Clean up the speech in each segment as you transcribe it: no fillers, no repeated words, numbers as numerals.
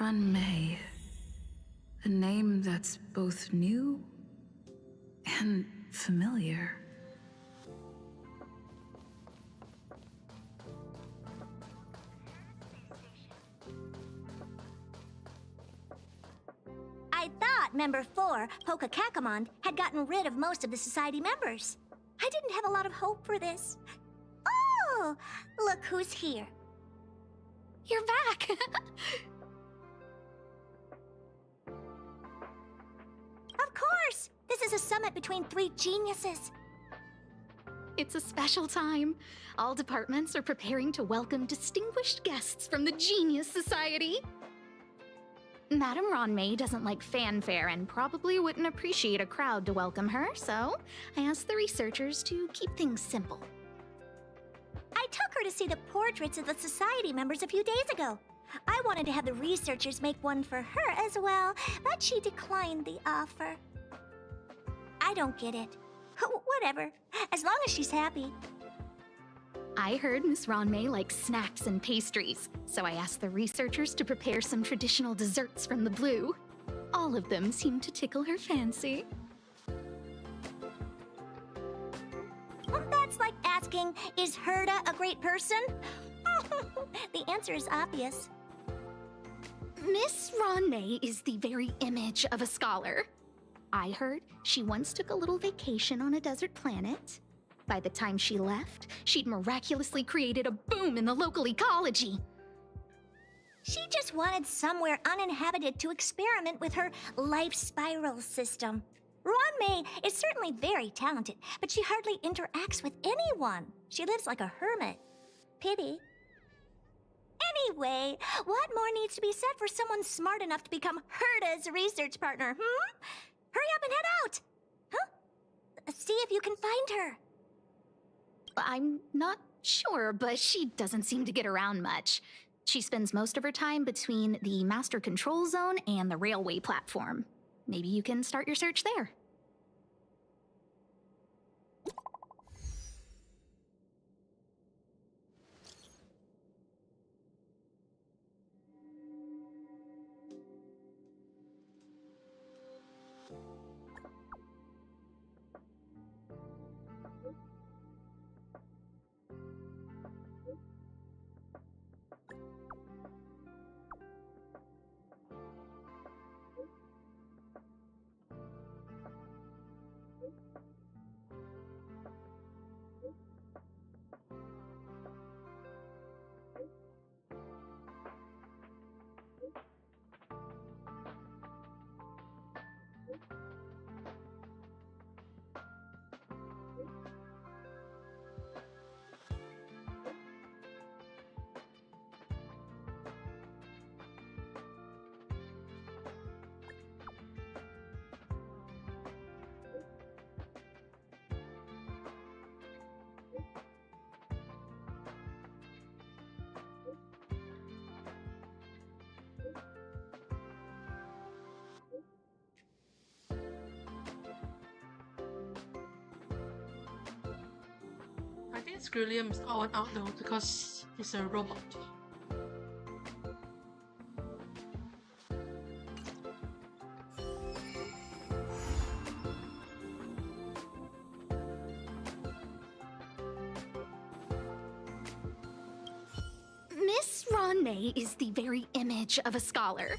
Run May. A name that's both new and familiar. I thought Member 4, Pokakakamon, had gotten rid of most of the Society members. I didn't have a lot of hope for this. Oh, look who's here. You're back! Of course! This is a summit between three geniuses. It's a special time. All departments are preparing to welcome distinguished guests from the Genius Society. Madame Ronmei doesn't like fanfare and probably wouldn't appreciate a crowd to welcome her, so I asked the researchers to keep things simple. I took her to see the portraits of the Society members a few days ago. I wanted to have the researchers make one for her as well, but she declined the offer. I don't get it. Whatever, as long as she's happy. I heard Miss Ronmei likes snacks and pastries, so I asked the researchers to prepare some traditional desserts from the blue. All of them seemed to tickle her fancy. That's like asking, is Herda a great person? The answer is obvious. Miss Ronmei is the very image of a scholar. I heard she once took a little vacation on a desert planet. By the time she left, she'd miraculously created a boom in the local ecology. She just wanted somewhere uninhabited to experiment with her life spiral system. Ronmei is certainly very talented, but she hardly interacts with anyone. She lives like a hermit. Pity. Anyway, what more needs to be said for someone smart enough to become Herda's research partner, Hurry up and head out! Huh? See if you can find her. I'm not sure, but she doesn't seem to get around much. She spends most of her time between the Master Control Zone and the railway platform. Maybe you can start your search there. I think Skrillium is odd out though because he's a robot. Miss Ronmei is the very image of a scholar.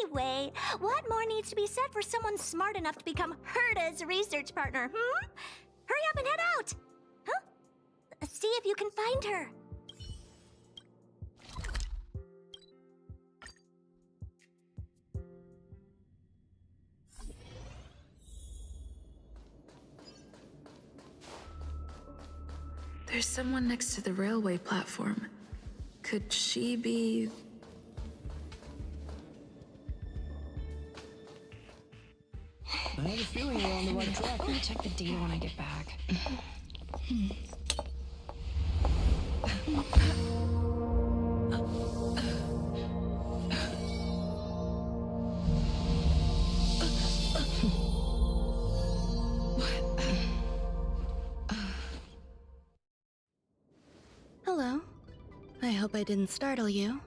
Anyway, what more needs to be said for someone smart enough to become Herda's research partner, Hurry up and head out! See if you can find her. There's someone next to the railway platform. Could she be... I have a feeling we're on the right track. I'm gonna check the data when I get back. Hello. I hope I didn't startle you.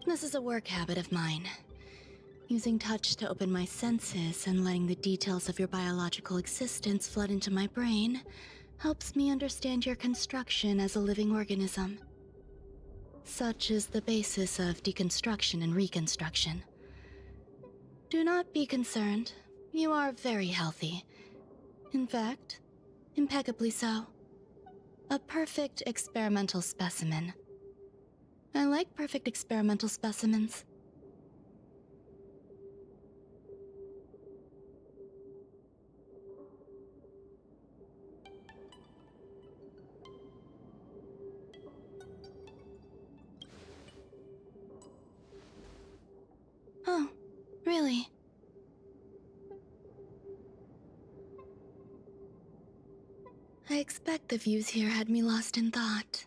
This is a work habit of mine. Using touch to open my senses and letting the details of your biological existence flood into my brain helps me understand your construction as a living organism. Such is the basis of deconstruction and reconstruction. Do not be concerned. You are very healthy. In fact, impeccably so. A perfect experimental specimen. I like perfect experimental specimens. Oh, really? I expect the views here had me lost in thought.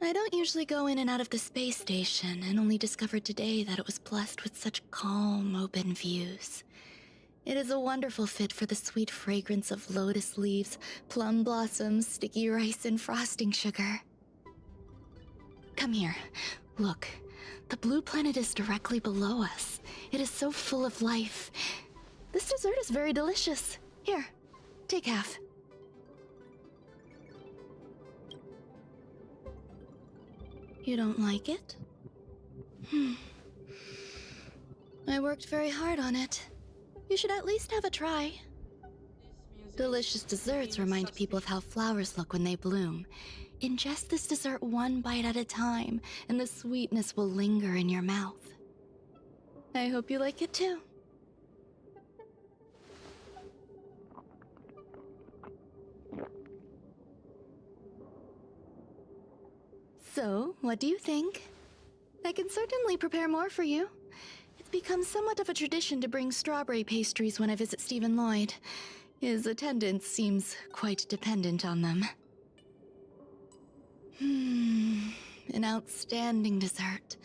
I don't usually go in and out of the space station, and only discovered today that it was blessed with such calm, open views. It is a wonderful fit for the sweet fragrance of lotus leaves, plum blossoms, sticky rice, and frosting sugar. Come here. Look. The blue planet is directly below us. It is so full of life. This dessert is very delicious. Here, take half. You don't like it? I worked very hard on it. You should at least have a try. Delicious desserts remind people of how flowers look when they bloom. Ingest this dessert one bite at a time, and the sweetness will linger in your mouth. I hope you like it too. So, what do you think? I can certainly prepare more for you. It's become somewhat of a tradition to bring strawberry pastries when I visit Stephen Lloyd. His attendance seems quite dependent on them. An outstanding dessert.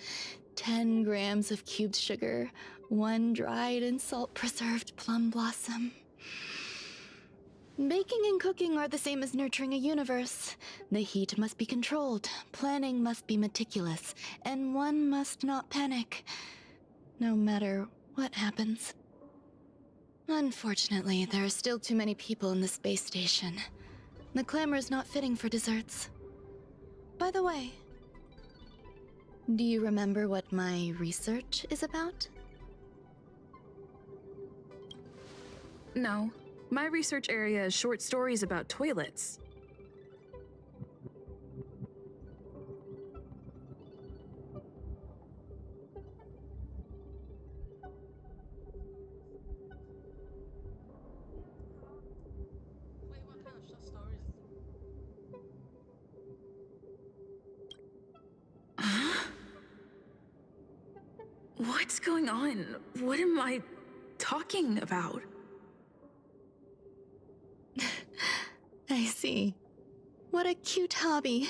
10 grams of cubed sugar, 1 dried and salt-preserved plum blossom. Baking and cooking are the same as nurturing a universe. The heat must be controlled, planning must be meticulous, and one must not panic, no matter what happens. Unfortunately, there are still too many people in the space station. The clamor is not fitting for desserts. By the way, do you remember what my research is about? No. My research area is short stories about toilets. Wait, what kind of short stories? Huh? What's going on? What am I talking about? I see. What a cute hobby.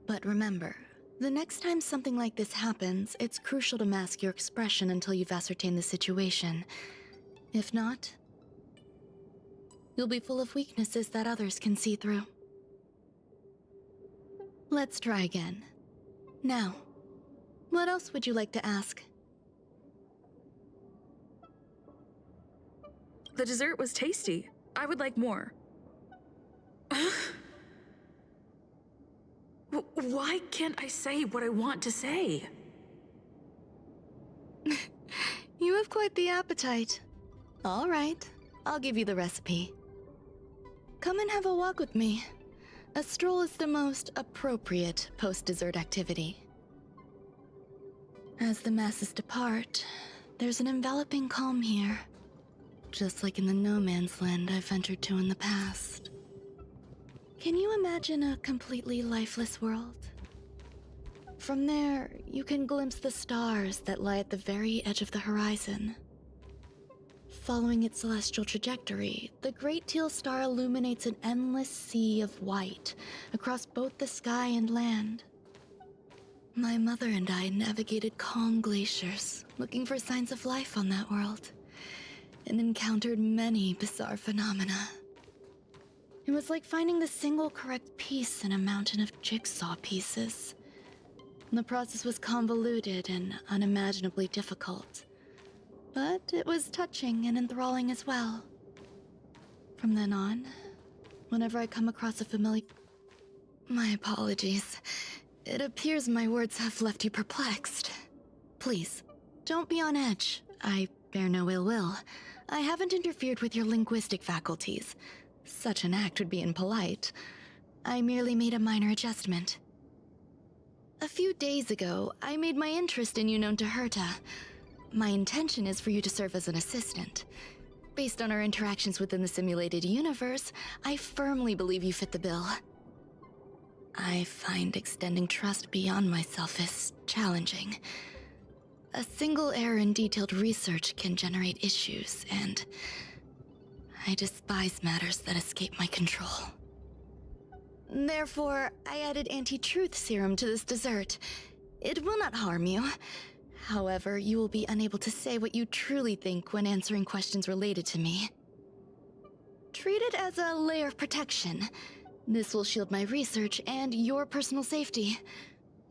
But remember, the next time something like this happens, it's crucial to mask your expression until you've ascertained the situation. If not, you'll be full of weaknesses that others can see through. Let's try again. Now, what else would you like to ask? The dessert was tasty. I would like more. Why can't I say what I want to say? You have quite the appetite. All right, I'll give you the recipe. Come and have a walk with me. A stroll is the most appropriate post-dessert activity. As the masses depart, there's an enveloping calm here. Just like in the no-man's land I've ventured to in the past. Can you imagine a completely lifeless world? From there, you can glimpse the stars that lie at the very edge of the horizon. Following its celestial trajectory, the Great Teal Star illuminates an endless sea of white across both the sky and land. My mother and I navigated calm glaciers, looking for signs of life on that world, and encountered many bizarre phenomena. It was like finding the single correct piece in a mountain of jigsaw pieces. The process was convoluted and unimaginably difficult, but it was touching and enthralling as well. From then on, whenever I come across a familiar... My apologies. It appears my words have left you perplexed. Please, don't be on edge. I bear no ill will. I haven't interfered with your linguistic faculties. Such an act would be impolite. I merely made a minor adjustment. A few days ago, I made my interest in you known to Herta. My intention is for you to serve as an assistant. Based on our interactions within the simulated universe, I firmly believe you fit the bill. I find extending trust beyond myself is challenging. A single error in detailed research can generate issues, and I despise matters that escape my control. Therefore, I added anti-truth serum to this dessert. It will not harm you. However, you will be unable to say what you truly think when answering questions related to me. Treat it as a layer of protection. This will shield my research and your personal safety.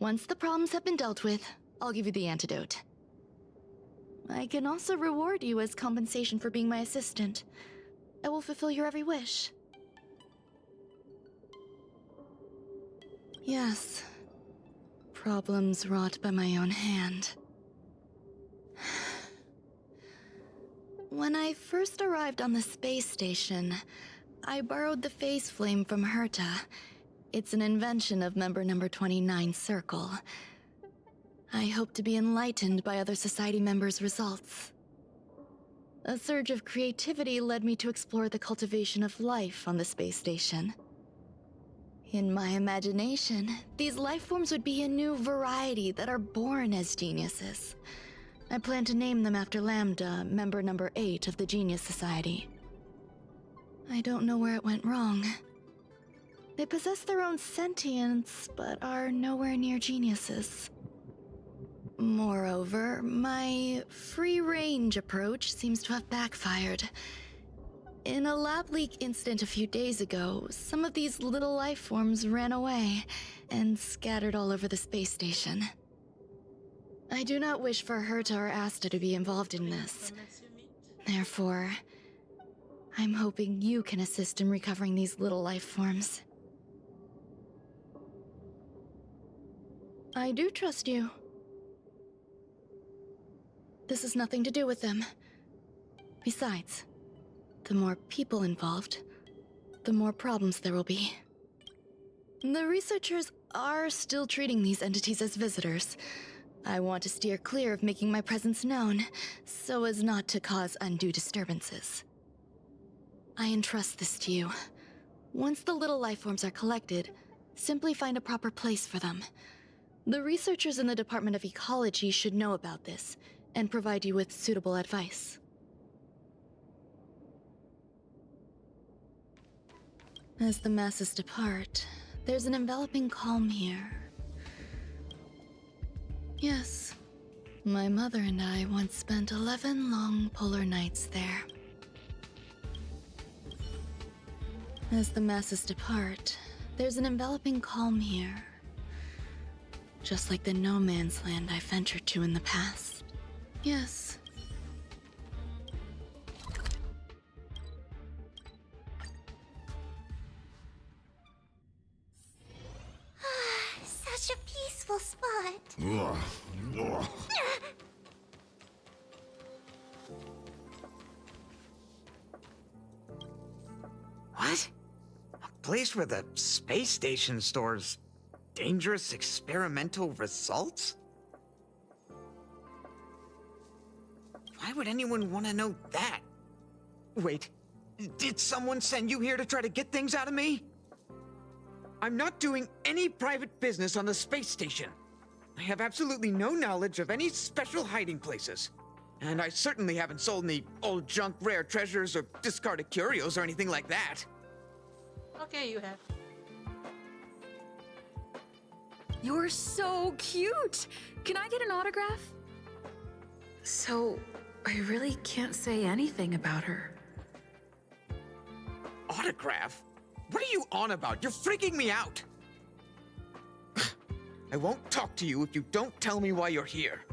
Once the problems have been dealt with, I'll give you the antidote. I can also reward you as compensation for being my assistant. I will fulfill your every wish. Yes. Problems wrought by my own hand. When I first arrived on the space station, I borrowed the phase flame from Herta. It's an invention of member number 29 Circle. I hope to be enlightened by other society members' results. A surge of creativity led me to explore the cultivation of life on the space station. In my imagination, these life forms would be a new variety that are born as geniuses. I plan to name them after Lambda, member number 8 of the Genius Society. I don't know where it went wrong. They possess their own sentience, but are nowhere near geniuses. Moreover, my free-range approach seems to have backfired. In a lab leak incident a few days ago, some of these little life forms ran away and scattered all over the space station. I do not wish for Herta or Asta to be involved in this. Therefore, I'm hoping you can assist in recovering these little life forms. I do trust you. This has nothing to do with them. Besides, the more people involved, the more problems there will be. The researchers are still treating these entities as visitors. I want to steer clear of making my presence known, so as not to cause undue disturbances. I entrust this to you. Once the little life forms are collected, simply find a proper place for them. The researchers in the Department of Ecology should know about this, and provide you with suitable advice. As the masses depart, there's an enveloping calm here. Yes, my mother and I once spent 11 long polar nights there. As the masses depart, there's an enveloping calm here. Just like the no man's land I ventured to in the past. Yes. Such a peaceful spot. What? A place where the space station stores dangerous experimental results? Why would anyone want to know that? Wait, did someone send you here to try to get things out of me? I'm not doing any private business on the space station. I have absolutely no knowledge of any special hiding places. And I certainly haven't sold any old junk rare treasures or discarded curios or anything like that. Okay, you have. You're so cute! Can I get an autograph? So, I really can't say anything about her. Autograph? What are you on about? You're freaking me out! I won't talk to you if you don't tell me why you're here.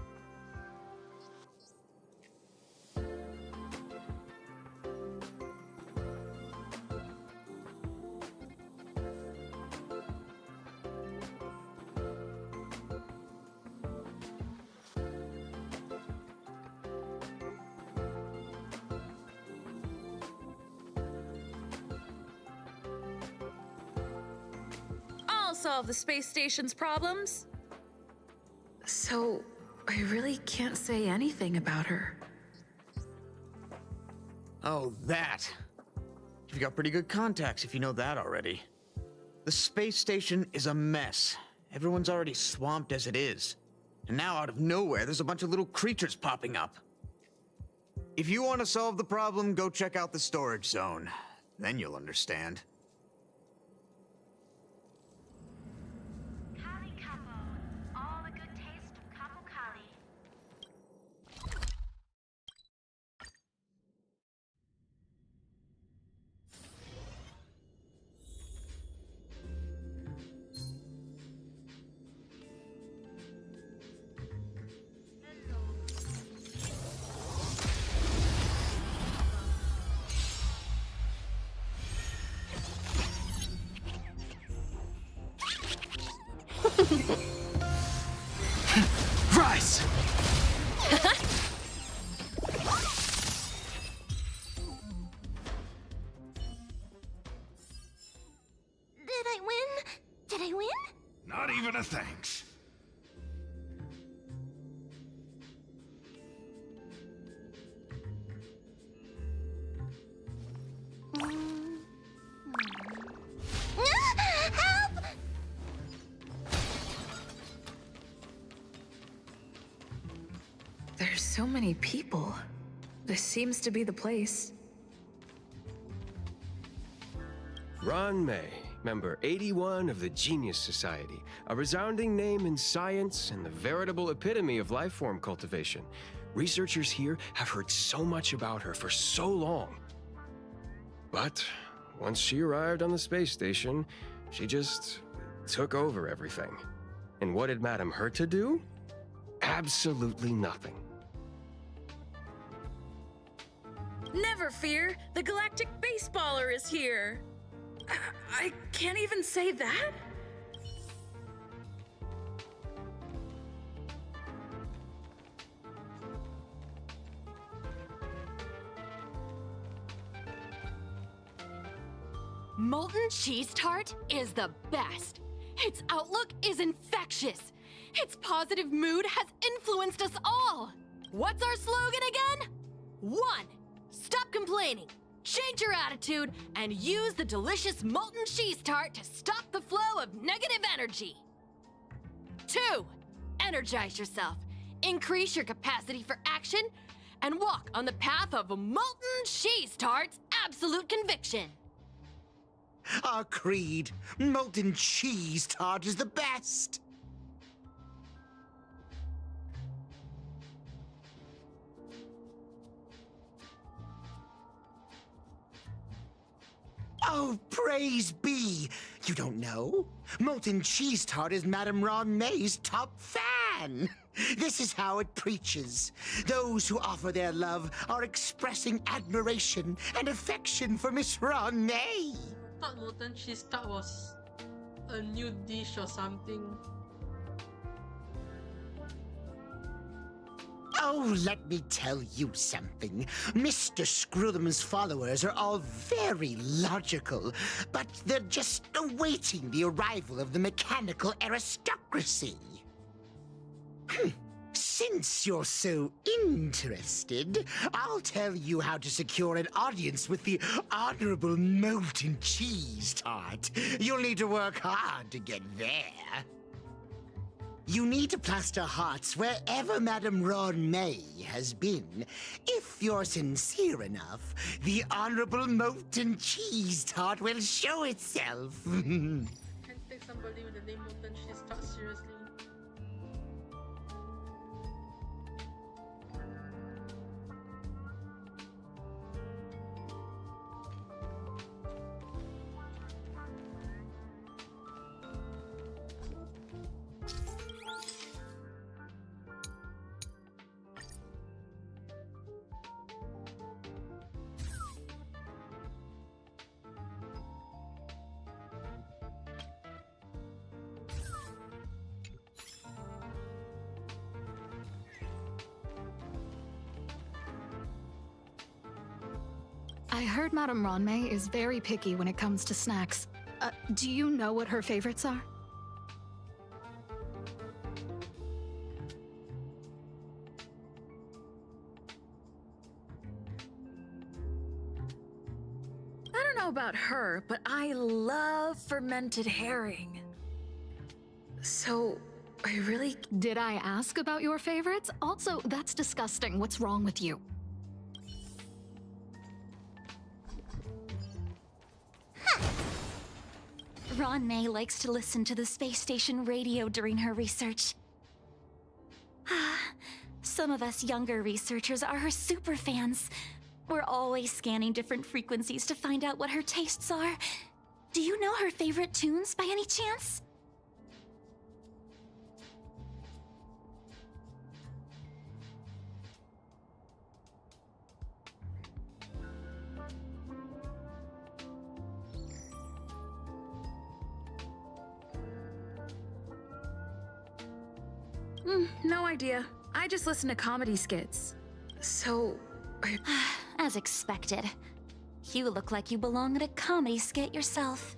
I'll solve the space station's problems. So, I really can't say anything about her. Oh, that. You've got pretty good contacts if you know that already. The space station is a mess. Everyone's already swamped as it is. And now out of nowhere, there's a bunch of little creatures popping up. If you want to solve the problem, go check out the storage zone. Then you'll understand. Kali Kapo, all the good taste of Kapo Kali. Rise! Did I win? Did I win? Not even a thanks. Help! There's so many people. This seems to be the place. Ron May, member 81 of the Genius Society, a resounding name in science and the veritable epitome of lifeform cultivation. Researchers here have heard so much about her for so long. But once she arrived on the space station, she just took over everything. And what did Madame hurt to do? Absolutely nothing. Never fear, the galactic baseballer is here. I can't even say that? Molten cheese tart is the best. Its outlook is infectious. Its positive mood has influenced us all. What's our slogan again? 1. Stop complaining. Change your attitude and use the delicious molten cheese tart to stop the flow of negative energy. 2. Energize yourself. Increase your capacity for action and walk on the path of molten cheese tart's absolute conviction. Our creed, molten cheese tart is the best. Oh, praise be! You don't know? Molten cheese tart is Madame Ron May's top fan. This is how it preaches. Those who offer their love are expressing admiration and affection for Miss Ron May. I thought molten cheese tart was a new dish or something. Oh, let me tell you something. Mr. Screwthum's followers are all very logical, but they're just awaiting the arrival of the mechanical aristocracy. Since you're so interested, I'll tell you how to secure an audience with the Honorable Molten Cheese Tart. You'll need to work hard to get there. You need to plaster hearts wherever Madame Ron May has been. If you're sincere enough, the Honorable Molten Cheese Tart will show itself. Can take somebody with the name Mundane she's taught seriously. I heard Madame Ronmei is very picky when it comes to snacks. Do you know what her favorites are? I don't know about her, but I love fermented herring. So, I really... Did I ask about your favorites? Also, that's disgusting. What's wrong with you? Ron-Mei likes to listen to the space station radio during her research. Some of us younger researchers are her super fans. We're always scanning different frequencies to find out what her tastes are. Do you know her favorite tunes by any chance? No idea. I just listen to comedy skits. So, As expected. You look like you belong in a comedy skit yourself.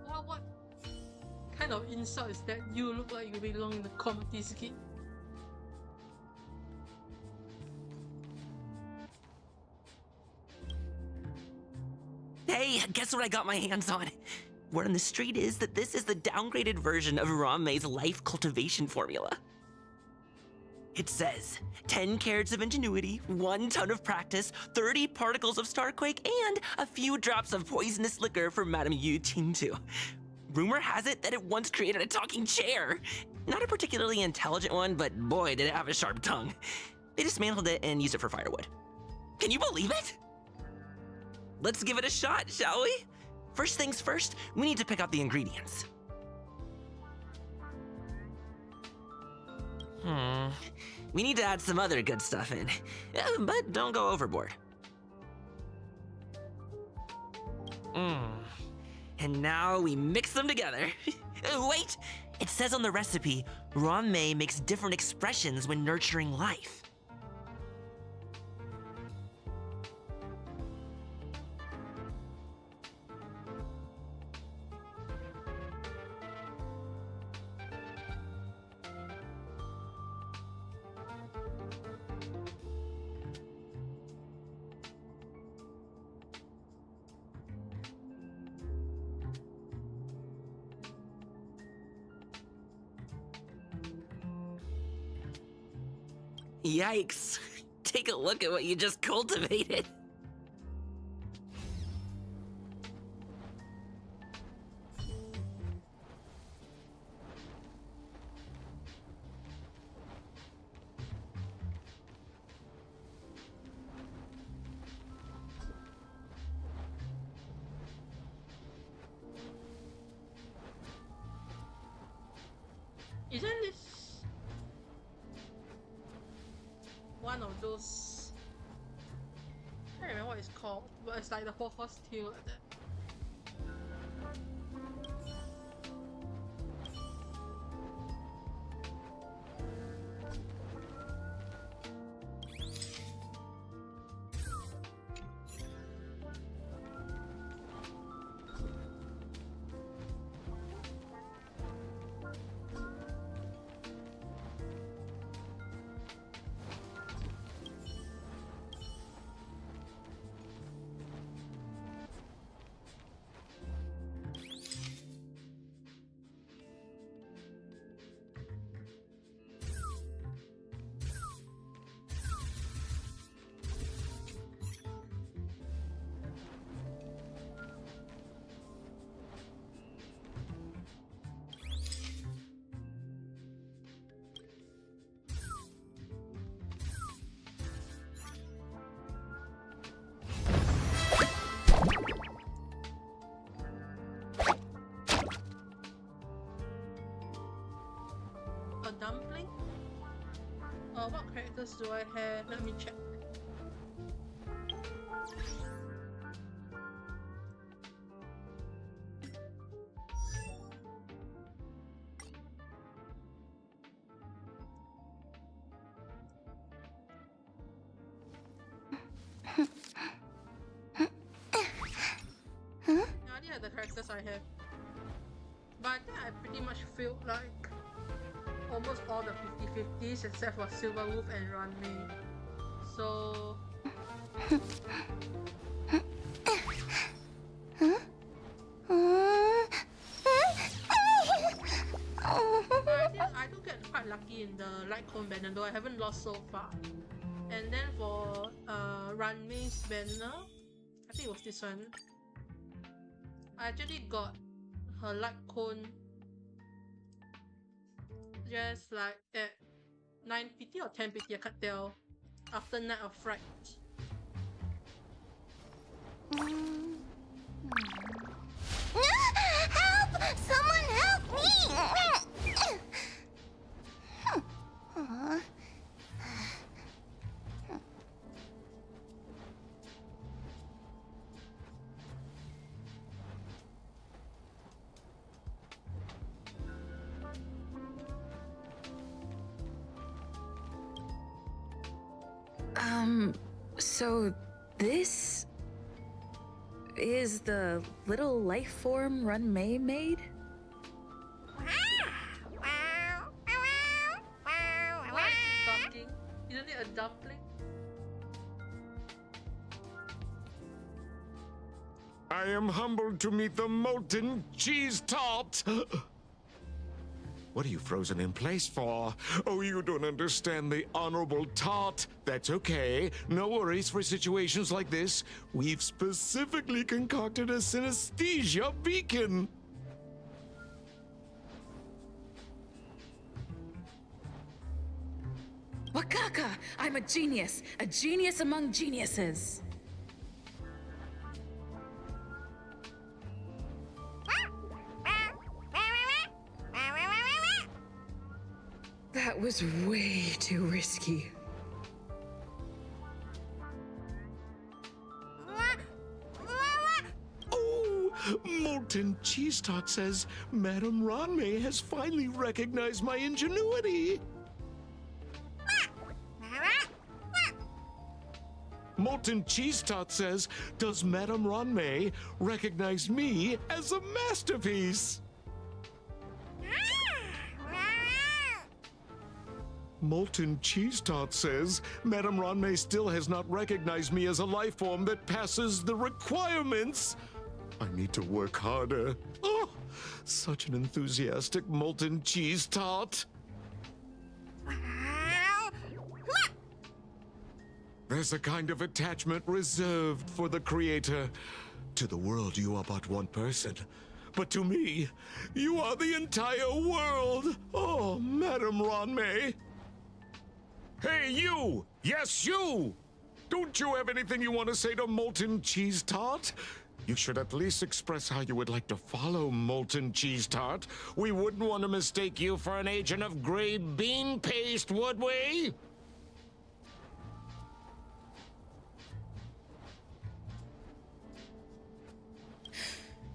What kind of insult is that? You look like you belong in a comedy skit. Hey, guess what I got my hands on? Word on the street is that this is the downgraded version of Ron-Mei's life cultivation formula. It says 10 carats of ingenuity, 1 ton of practice, 30 particles of starquake, and a few drops of poisonous liquor for Madame Yu Tintu. Rumor has it that it once created a talking chair. Not a particularly intelligent one, but boy, did it have a sharp tongue. They dismantled it and used it for firewood. Can you believe it? Let's give it a shot, shall we? First things first, we need to pick out the ingredients. We need to add some other good stuff in, but don't go overboard. And now we mix them together. Wait! It says on the recipe, Ron-Mei makes different expressions when nurturing life. Yikes. Take a look at what you just cultivated. Isn't this one of those? I can't remember what it's called, but it's like the horse tail like that. characters do I have? Let me check. Yeah, these are the characters I have. But I think I pretty much filled like almost all the 50-50s except for Silverwolf and Ranmei. So I do get quite lucky in the light cone banner, though I haven't lost so far. And then for Ranmei's banner, I think it was this one. I actually got her light cone just like at 9 PT or 10 PT, I can't tell, after Night of Fright. Help! Someone help me! So this is the little life form Ranmei made? Why is he talking? Isn't it a dumpling? I am humbled to meet the molten cheese tart. What are you frozen in place for? Oh, you don't understand the honorable tart. That's okay. No worries for situations like this. We've specifically concocted a synesthesia beacon. Wakaka! I'm a genius among geniuses. That was way too risky. Oh, molten cheese tart says Madame Ranmei has finally recognized my ingenuity. Molten cheese tart says, does Madame Ranmei recognize me as a masterpiece? Molten cheese tart says, Madame Ranmei still has not recognized me as a life form that passes the requirements. I need to work harder. Oh, such an enthusiastic molten cheese tart. There's a kind of attachment reserved for the creator. To the world, you are but one person. But to me, you are the entire world. Oh, Madame Ranmei. Hey, you! Yes, you! Don't you have anything you want to say to Molten Cheese Tart? You should at least express how you would like to follow Molten Cheese Tart. We wouldn't want to mistake you for an agent of gray bean paste, would we?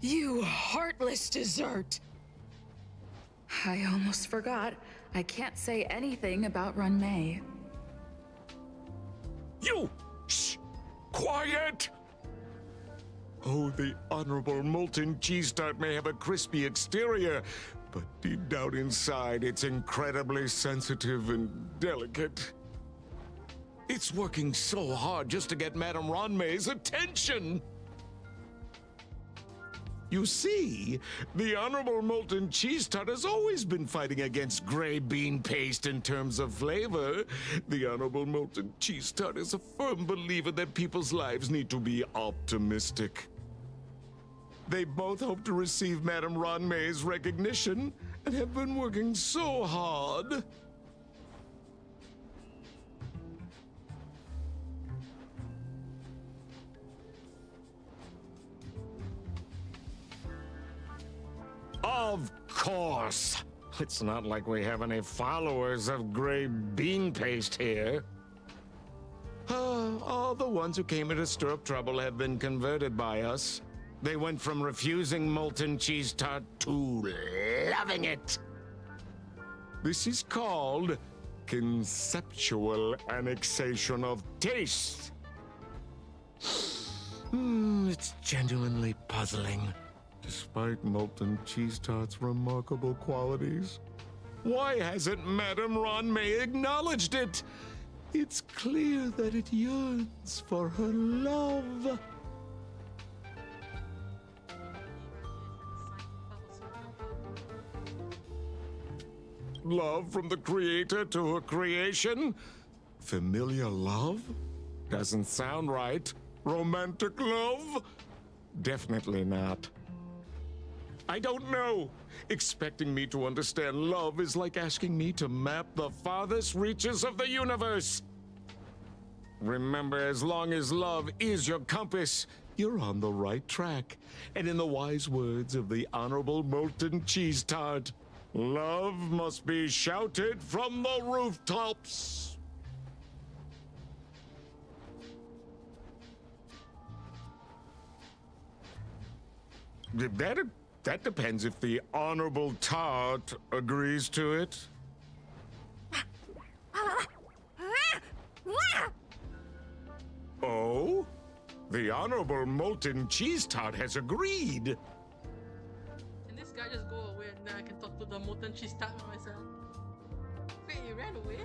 You heartless dessert! I almost forgot. I can't say anything about Ranmei. You! Shh! Quiet! Oh, the honorable molten cheese tart may have a crispy exterior, but deep down inside, it's incredibly sensitive and delicate. It's working so hard just to get Madame Ranmei's attention! You see, the Honorable Molten Cheese Tart has always been fighting against gray bean paste in terms of flavor. The Honorable Molten Cheese Tart is a firm believer that people's lives need to be optimistic. They both hope to receive Madame Ranmei's recognition and have been working so hard. Of course. It's not like we have any followers of gray bean paste here. All the ones who came here to stir up trouble have been converted by us. They went from refusing molten cheese tart to loving it. This is called conceptual annexation of taste. It's genuinely puzzling, despite molten cheese tart's remarkable qualities. Why hasn't Madame Ronmei acknowledged it? It's clear that it yearns for her love. Love from the creator to her creation? Familiar love? Doesn't sound right. Romantic love? Definitely not. I don't know. Expecting me to understand love is like asking me to map the farthest reaches of the universe. Remember, as long as love is your compass, you're on the right track. And in the wise words of the Honorable Molten Cheese Tart, love must be shouted from the rooftops. That depends if the Honorable Tart agrees to it. Oh? The Honorable Molten Cheese Tart has agreed. Can this guy just go away and then I can talk to the molten cheese tart by myself? Wait, he ran away?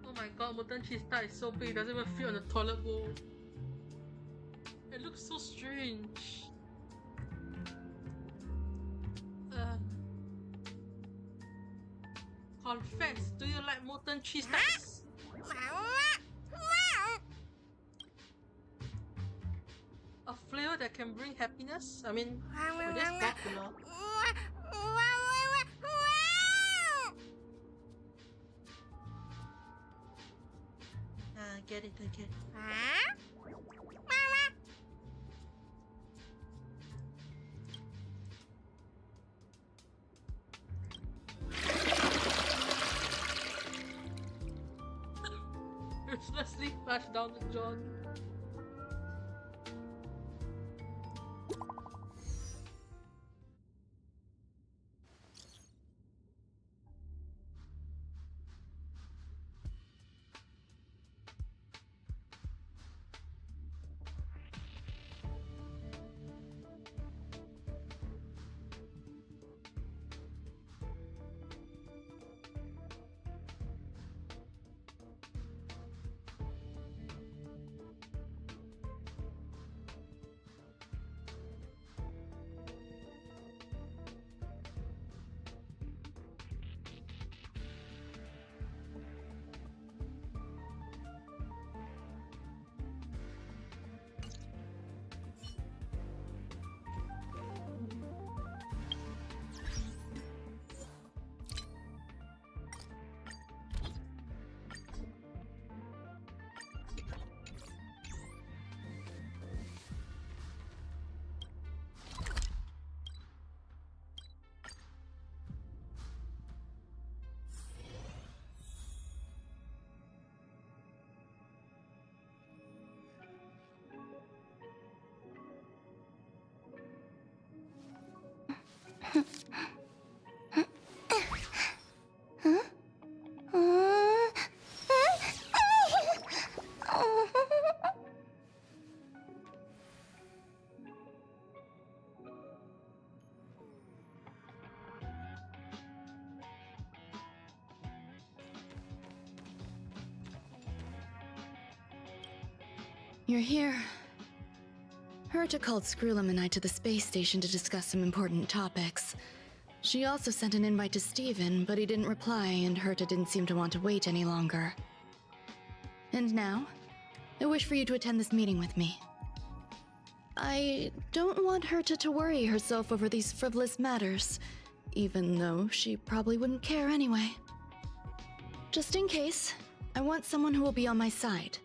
Oh my god, molten cheese tart is so big, it doesn't even fit on the toilet bowl. It looks so strange. Confess, do you like molten cheese tarts? A flavor that can bring happiness? I mean, it is popular. Get it, I get it. Ruthlessly flash down to John. You're here. Herta called Screwlum and I to the space station to discuss some important topics. She also sent an invite to Steven, but he didn't reply, and Herta didn't seem to want to wait any longer. And now, I wish for you to attend this meeting with me. I don't want Herta to worry herself over these frivolous matters, even though she probably wouldn't care anyway. Just in case, I want someone who will be on my side.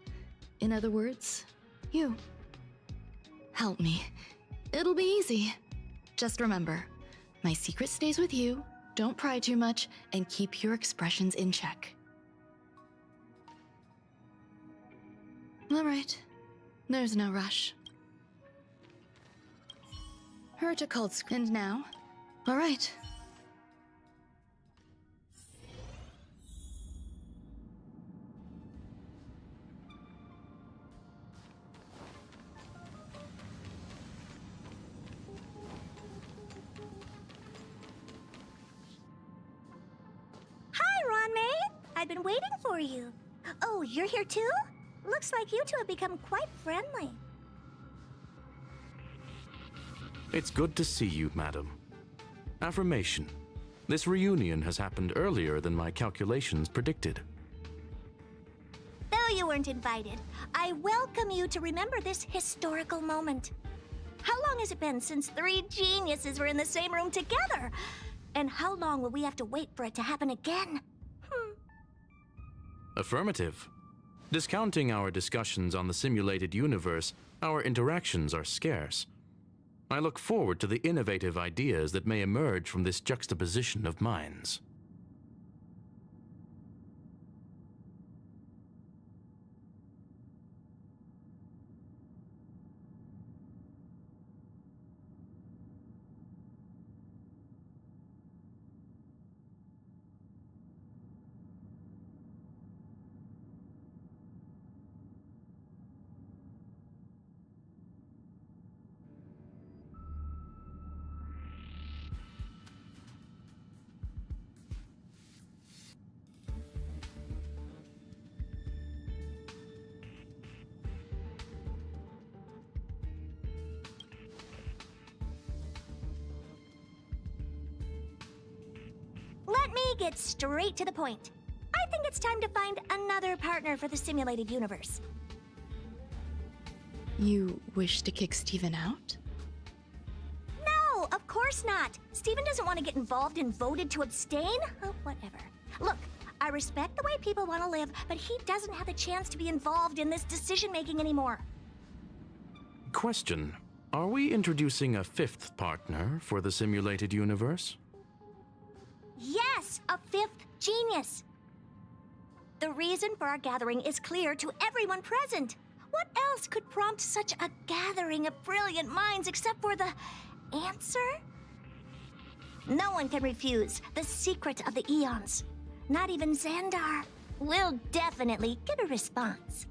In other words, you. Help me. It'll be easy. Just remember, my secret stays with you, don't pry too much, and keep your expressions in check. All right. There's no rush. Herta called and now? All right. I've been waiting for you. Oh, you're here too? Looks like you two have become quite friendly. It's good to see you, madam. Affirmation. This reunion has happened earlier than my calculations predicted. Though you weren't invited, I welcome you to remember this historical moment. How long has it been since 3 geniuses were in the same room together? And how long will we have to wait for it to happen again? Affirmative. Discounting our discussions on the simulated universe, our interactions are scarce. I look forward to the innovative ideas that may emerge from this juxtaposition of minds. Let me get straight to the point. I think it's time to find another partner for the simulated universe. You wish to kick Steven out? No, of course not. Steven doesn't want to get involved and voted to abstain. Oh, whatever. Look, I respect the way people want to live, but he doesn't have the chance to be involved in this decision-making anymore. Question. Are we introducing a 5th partner for the simulated universe? Yes, a 5th genius. The reason for our gathering is clear to everyone present. What else could prompt such a gathering of brilliant minds except for the answer? No one can refuse the secret of the eons. Not even Xandar. We'll definitely get a response.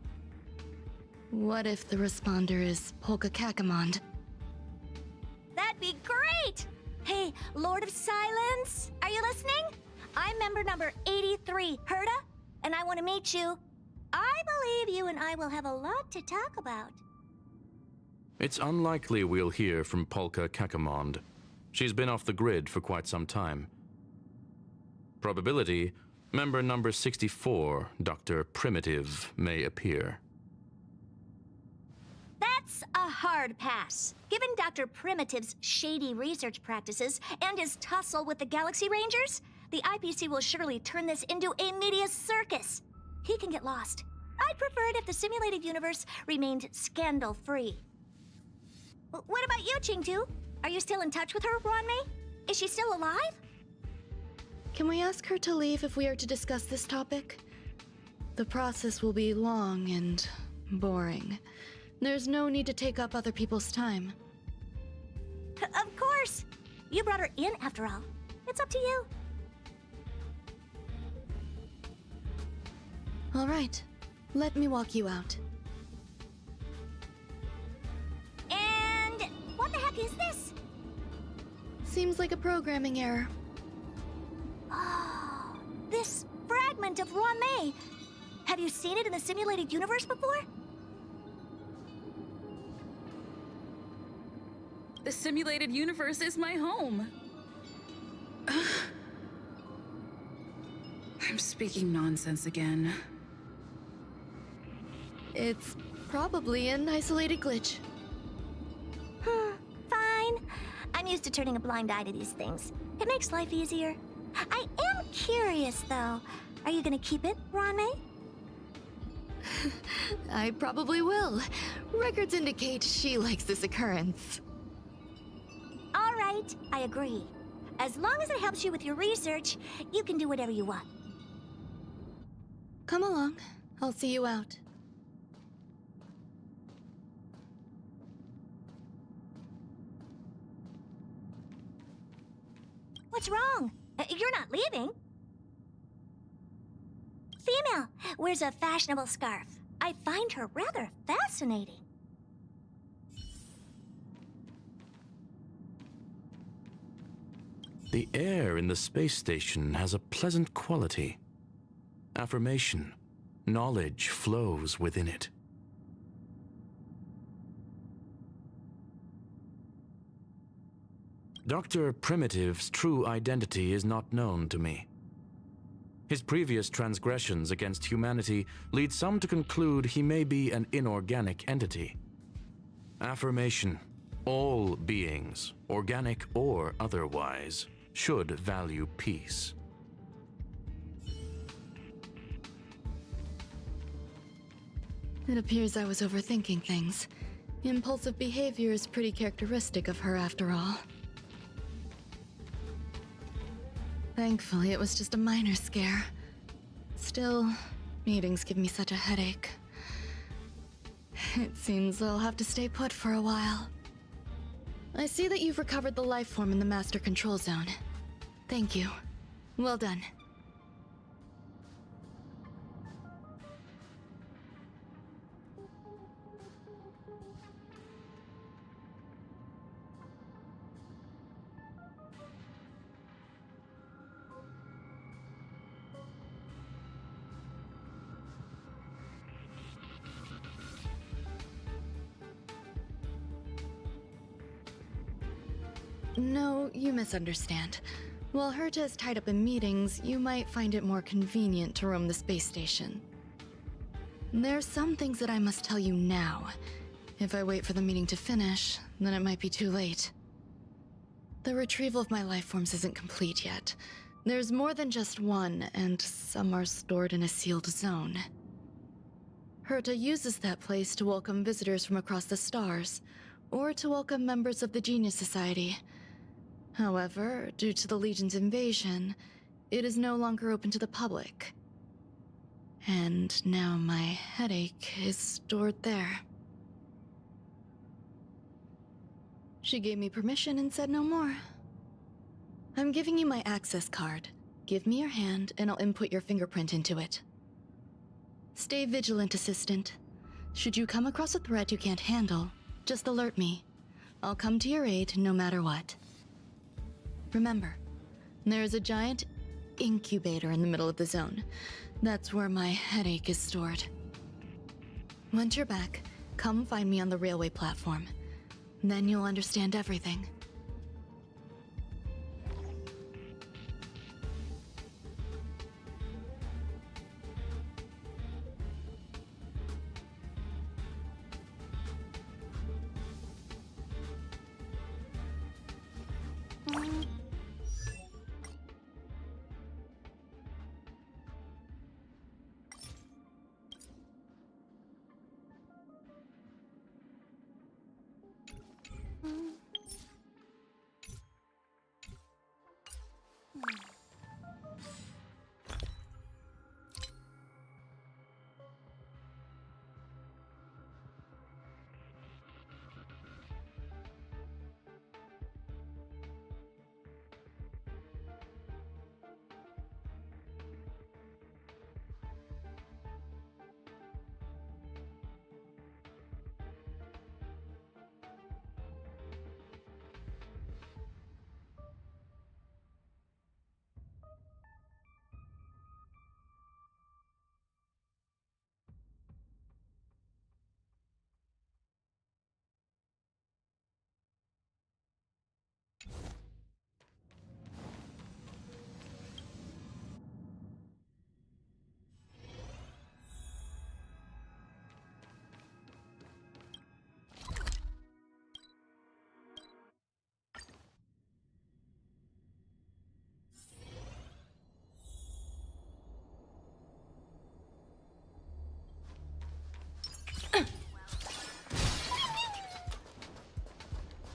What if the responder is Polka Kakamond? That'd be great! Hey, Lord of Silence, are you listening? I'm member number 83, Herta, and I want to meet you. I believe you and I will have a lot to talk about. It's unlikely we'll hear from Polka Kakamond. She's been off the grid for quite some time. Probability, member number 64, Dr. Primitive, may appear. That's a hard pass. Given Dr. Primitive's shady research practices and his tussle with the Galaxy Rangers, the IPC will surely turn this into a media circus. He can get lost. I'd prefer it if the simulated universe remained scandal-free. What about you, Qingtu? Are you still in touch with her, Ruanmei? Is she still alive? Can we ask her to leave if we are to discuss this topic? The process will be long and boring. There's no need to take up other people's time. Of course! You brought her in after all. It's up to you. All right. Let me walk you out. And what the heck is this? Seems like a programming error. Oh, this fragment of Ron May. Have you seen it in the simulated universe before? The simulated universe is my home. I'm speaking nonsense again. It's probably an isolated glitch. Fine. I'm used to turning a blind eye to these things. It makes life easier. I am curious, though. Are you gonna keep it, Ron May? I probably will. Records indicate she likes this occurrence. All right, I agree. As long as it helps you with your research, you can do whatever you want. Come along. I'll see you out. What's wrong? You're not leaving. Female, wears a fashionable scarf. I find her rather fascinating. The air in the space station has a pleasant quality. Affirmation. Knowledge flows within it. Dr. Primitive's true identity is not known to me. His previous transgressions against humanity lead some to conclude he may be an inorganic entity. Affirmation. All beings, organic or otherwise, should value peace. It appears I was overthinking things. Impulsive behavior is pretty characteristic of her after all. Thankfully, it was just a minor scare. Still, meetings give me such a headache. It seems I'll have to stay put for a while. I see that you've recovered the life form in the Master Control Zone. Thank you. Well done. No, you misunderstand. While Herta is tied up in meetings, you might find it more convenient to roam the space station. There's some things that I must tell you now. If I wait for the meeting to finish, then it might be too late. The retrieval of my life forms isn't complete yet. There's more than just one, and some are stored in a sealed zone. Herta uses that place to welcome visitors from across the stars, or to welcome members of the Genius Society. However, due to the Legion's invasion, it is no longer open to the public. And now my headache is stored there. She gave me permission and said no more. I'm giving you my access card. Give me your hand and I'll input your fingerprint into it. Stay vigilant, Assistant. Should you come across a threat you can't handle, just alert me. I'll come to your aid no matter what. Remember, there is a giant incubator in the middle of the zone. That's where my headache is stored. Once you're back, come find me on the railway platform. Then you'll understand everything.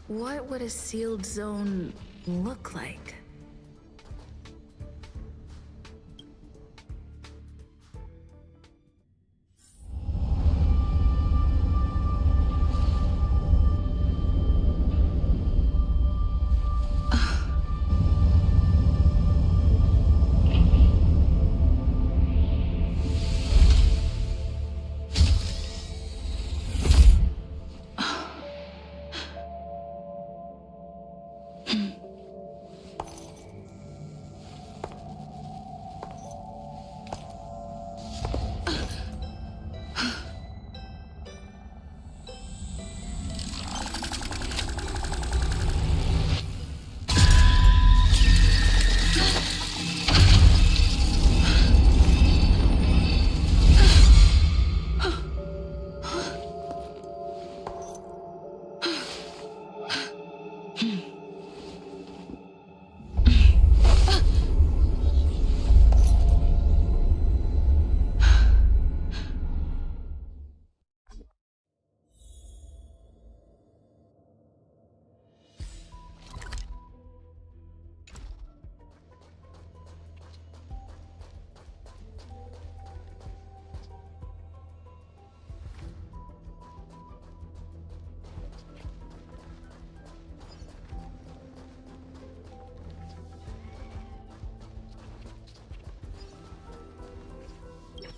What would a sealed zone look like?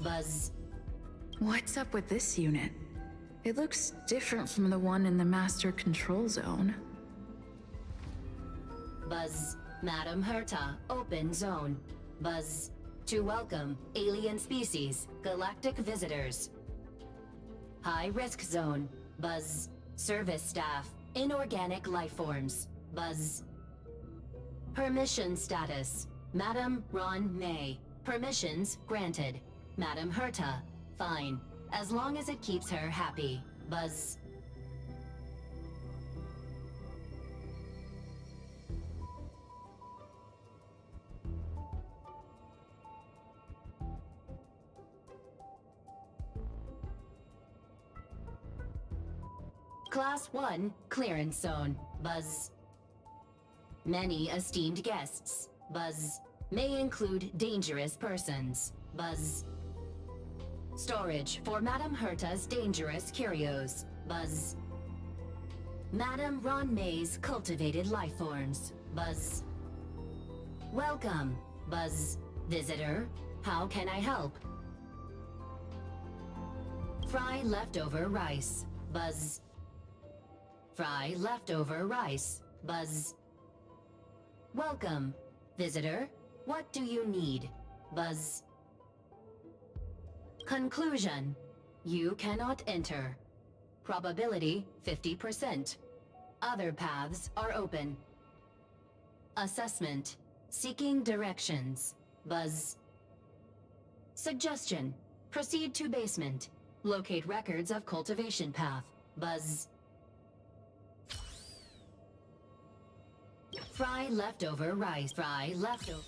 Buzz. What's up with this unit? It looks different from the one in the master control zone. Buzz. Madam Herta, open zone. Buzz. To welcome alien species, galactic visitors. High risk zone. Buzz. Service staff, inorganic life forms. Buzz. Permission status. Madam Ron May. Permissions granted. Madam Herta, fine. As long as it keeps her happy. Buzz. Class 1, clearance zone. Buzz. Many esteemed guests. Buzz. May include dangerous persons. Buzz. Storage for Madam Herta's dangerous curios. Buzz. Madam Ron May's cultivated life forms. Buzz. Welcome. Buzz. Visitor, how can I help? Fry leftover rice. Buzz. Fry leftover rice. Buzz. Welcome. Visitor, what do you need? Buzz. Conclusion. You cannot enter. Probability 50%. Other paths are open. Assessment. Seeking directions. Buzz. Suggestion. Proceed to basement. Locate records of cultivation path. Buzz. Fry leftover rice. Fry leftover.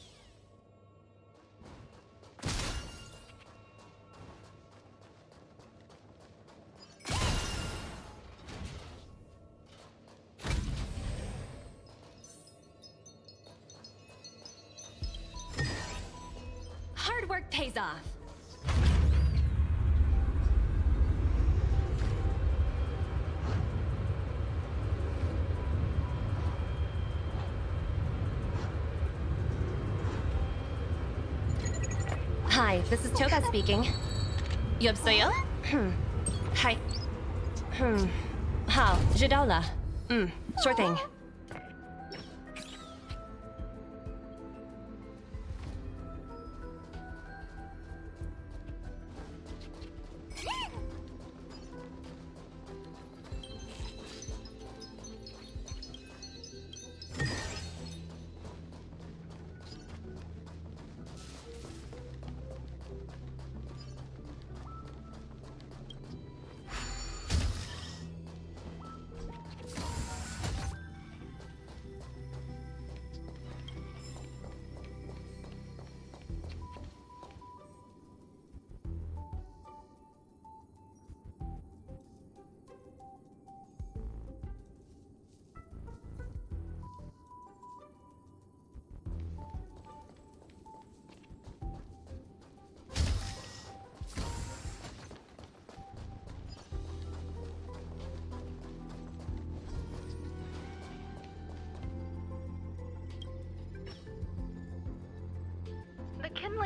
Hard work pays off. Hi, this is Toga speaking. 여보세요? Hi. 好，知道了。sure thing.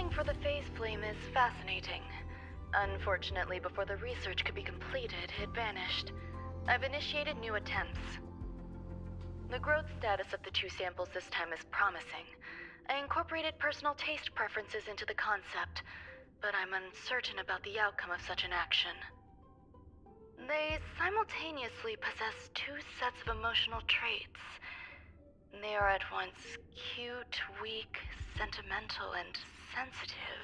Searching for the phase flame is fascinating. Unfortunately, before the research could be completed, it vanished. I've initiated new attempts. The growth status of the 2 samples this time is promising. I incorporated personal taste preferences into the concept, but I'm uncertain about the outcome of such an action. They simultaneously possess 2 sets of emotional traits. They are at once cute, weak, sentimental, and sensitive,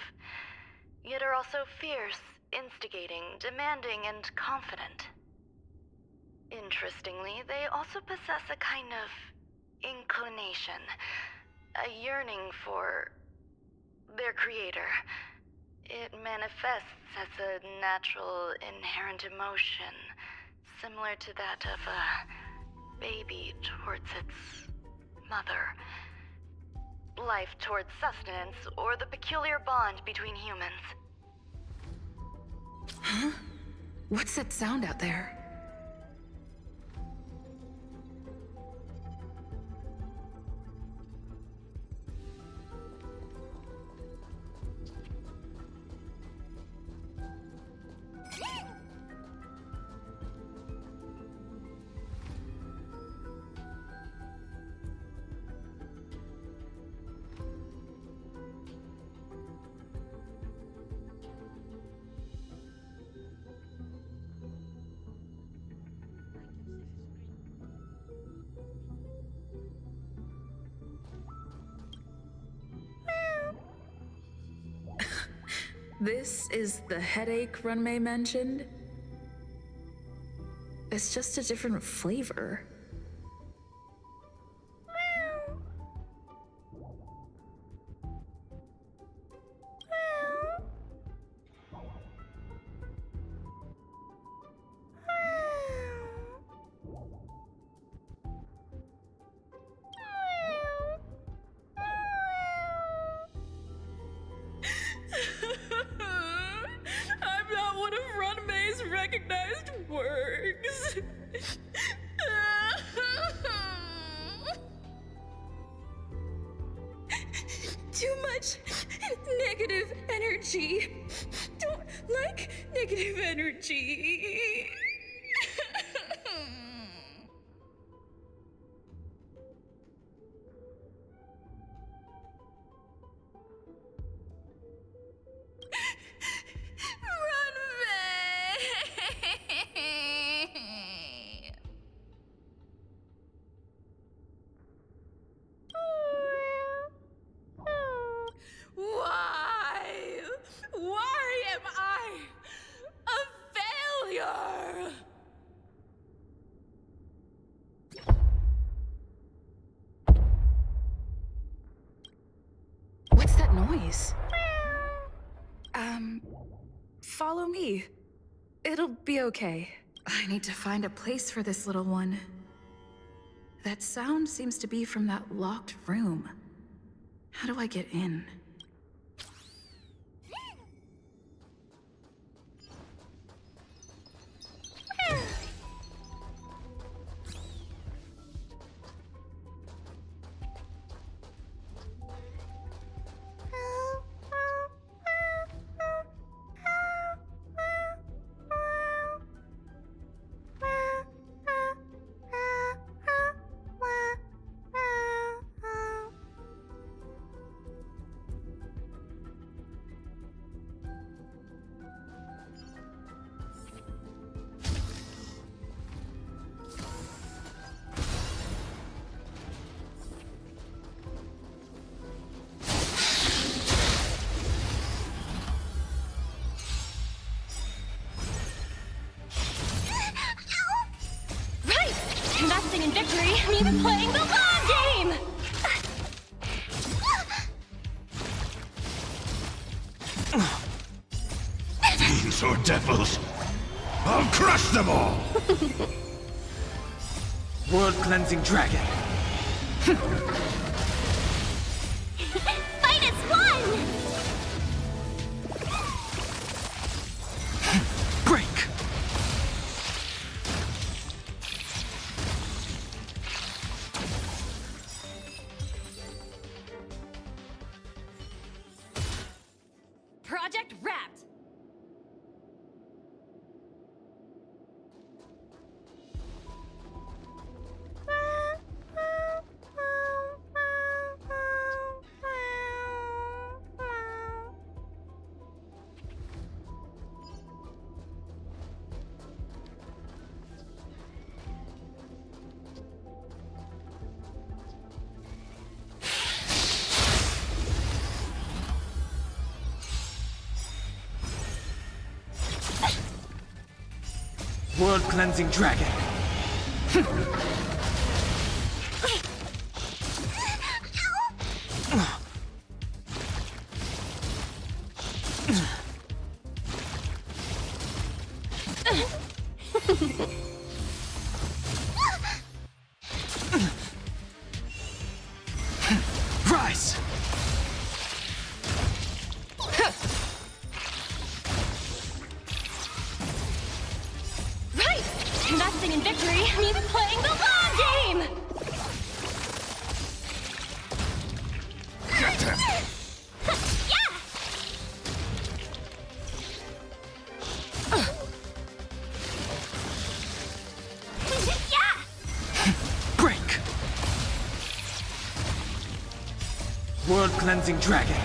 yet are also fierce, instigating, demanding, and confident. Interestingly, they also possess a kind of inclination, a yearning for their creator. It manifests as a natural, inherent emotion, similar to that of a baby towards its mother. Life towards sustenance, or the peculiar bond between humans. Huh? What's that sound out there? This is the headache Runmei mentioned? It's just a different flavor. I'm not one of Runmei's recognized works. Too much negative energy. Don't like negative energy. Why? Why am I a failure? What's that noise? Follow me. It'll be okay. I need to find a place for this little one. That sound seems to be from that locked room. How do I get in? Investing in victory means playing the long game! Fiends or devils, I'll crush them all! World-cleansing dragon. -1! Break! Project Wrapped! World Cleansing Dragon. Rise! Right! Investing in victory means playing the long game! Get him! Yeah! Yeah! Break! World Cleansing Dragon.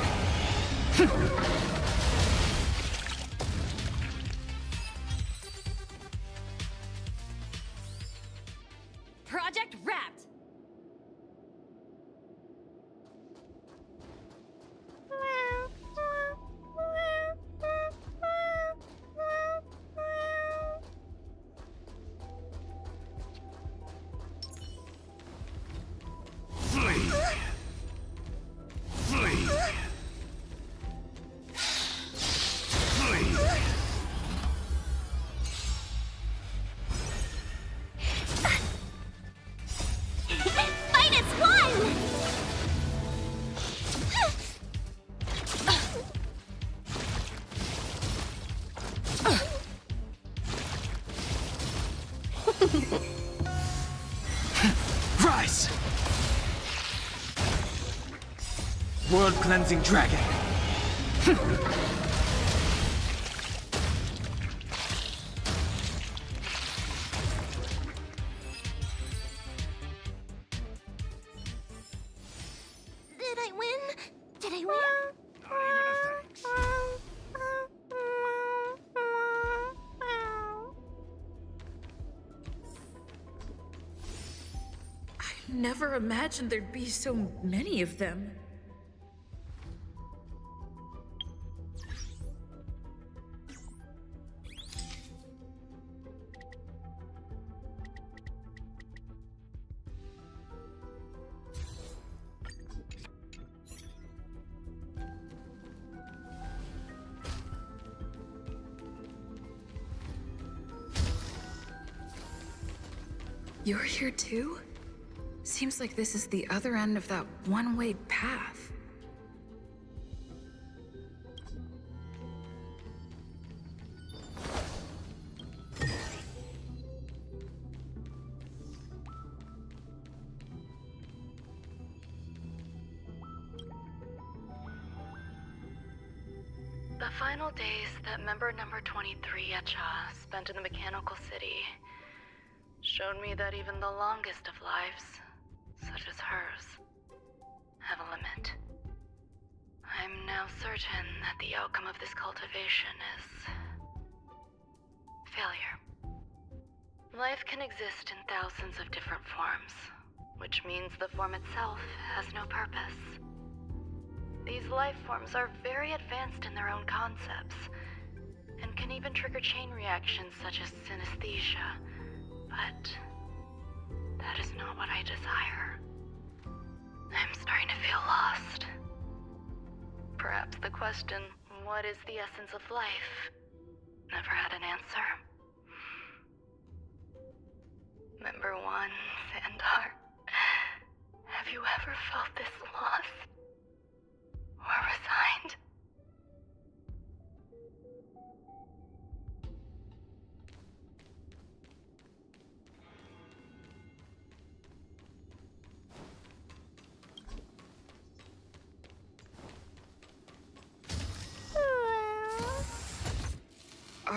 Project Wrapped! Flee! Flee! Flee! -1! Rise! World Cleansing Dragon. Did I win? Did I win? Never imagined there'd be so many of them. You're here too? Seems like this is the other end of that one-way path. The final days that member number 23 Echa spent in the mechanical city showed me that even the longest of lives, such as hers, have a limit. I'm now certain that the outcome of this cultivation is failure. Life can exist in thousands of different forms, which means the form itself has no purpose. These life forms are very advanced in their own concepts, and can even trigger chain reactions such as synesthesia, but that is not what I desire. I'm starting to feel lost. Perhaps the question, what is the essence of life, never had an answer. Member 1, Sandar, have you ever felt this lost? Or resigned?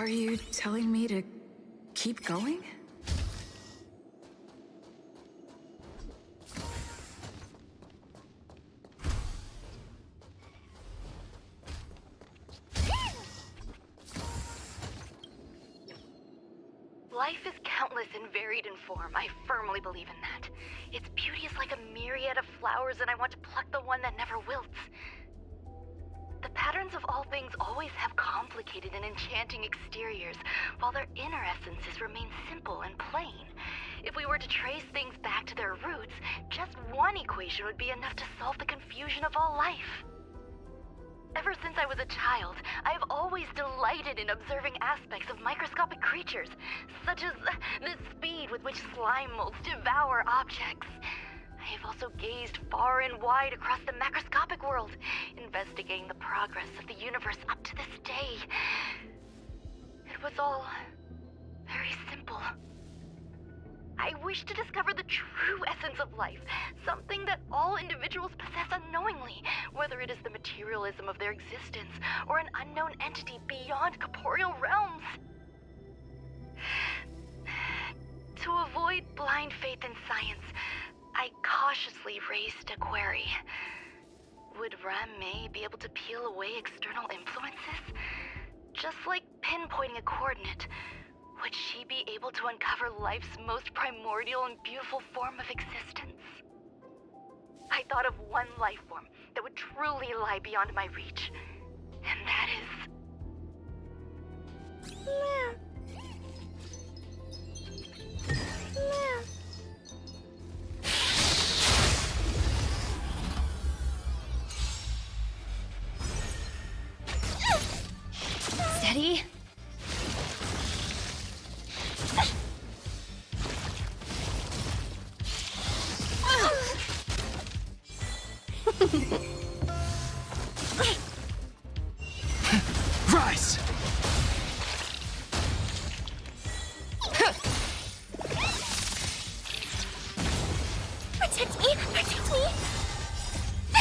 Are you telling me to keep going? Life is countless and varied in form. I firmly believe in that. Its beauty is like a myriad of flowers, and I want to pluck the one that never wilts. The patterns of all things always have complicated and enchanting exteriors, while their inner essences remain simple and plain. If we were to trace things back to their roots, just one equation would be enough to solve the confusion of all life. Ever since I was a child, I have always delighted in observing aspects of microscopic creatures, such as the speed with which slime molds devour objects. I have also gazed far and wide across the macroscopic world, investigating the progress of the universe up to this day. It was all very simple. I wish to discover the true essence of life, something that all individuals possess unknowingly, whether it is the materialism of their existence or an unknown entity beyond corporeal realms. To avoid blind faith in science, I cautiously raised a query. Would Ran-Mei be able to peel away external influences? Just like pinpointing a coordinate, would she be able to uncover life's most primordial and beautiful form of existence? I thought of one life form that would truly lie beyond my reach, and that is... Steady. Rise! Protect me! Protect me!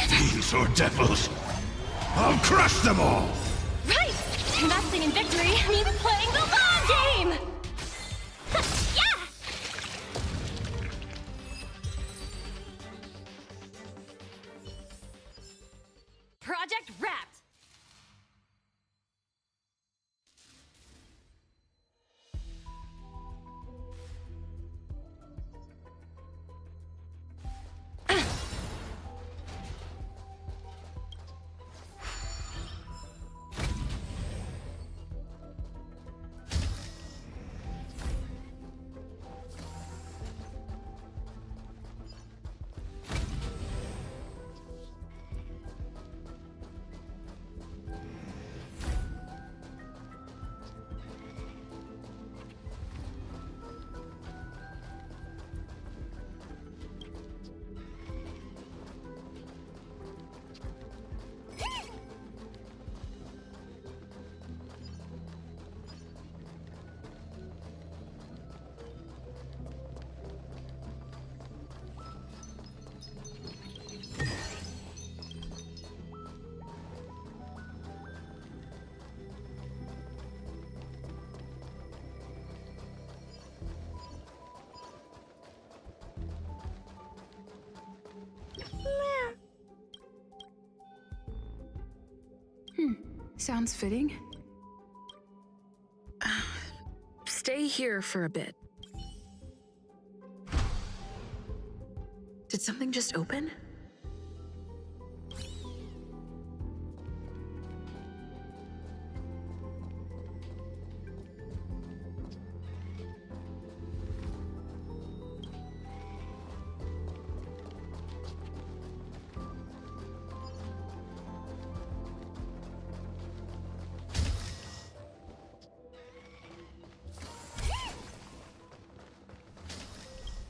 These are devils. I'll crush them all! Right! Investing in victory means playing the long game! Yeah! Project wrapped! Sounds fitting. Stay here for a bit. Did something just open?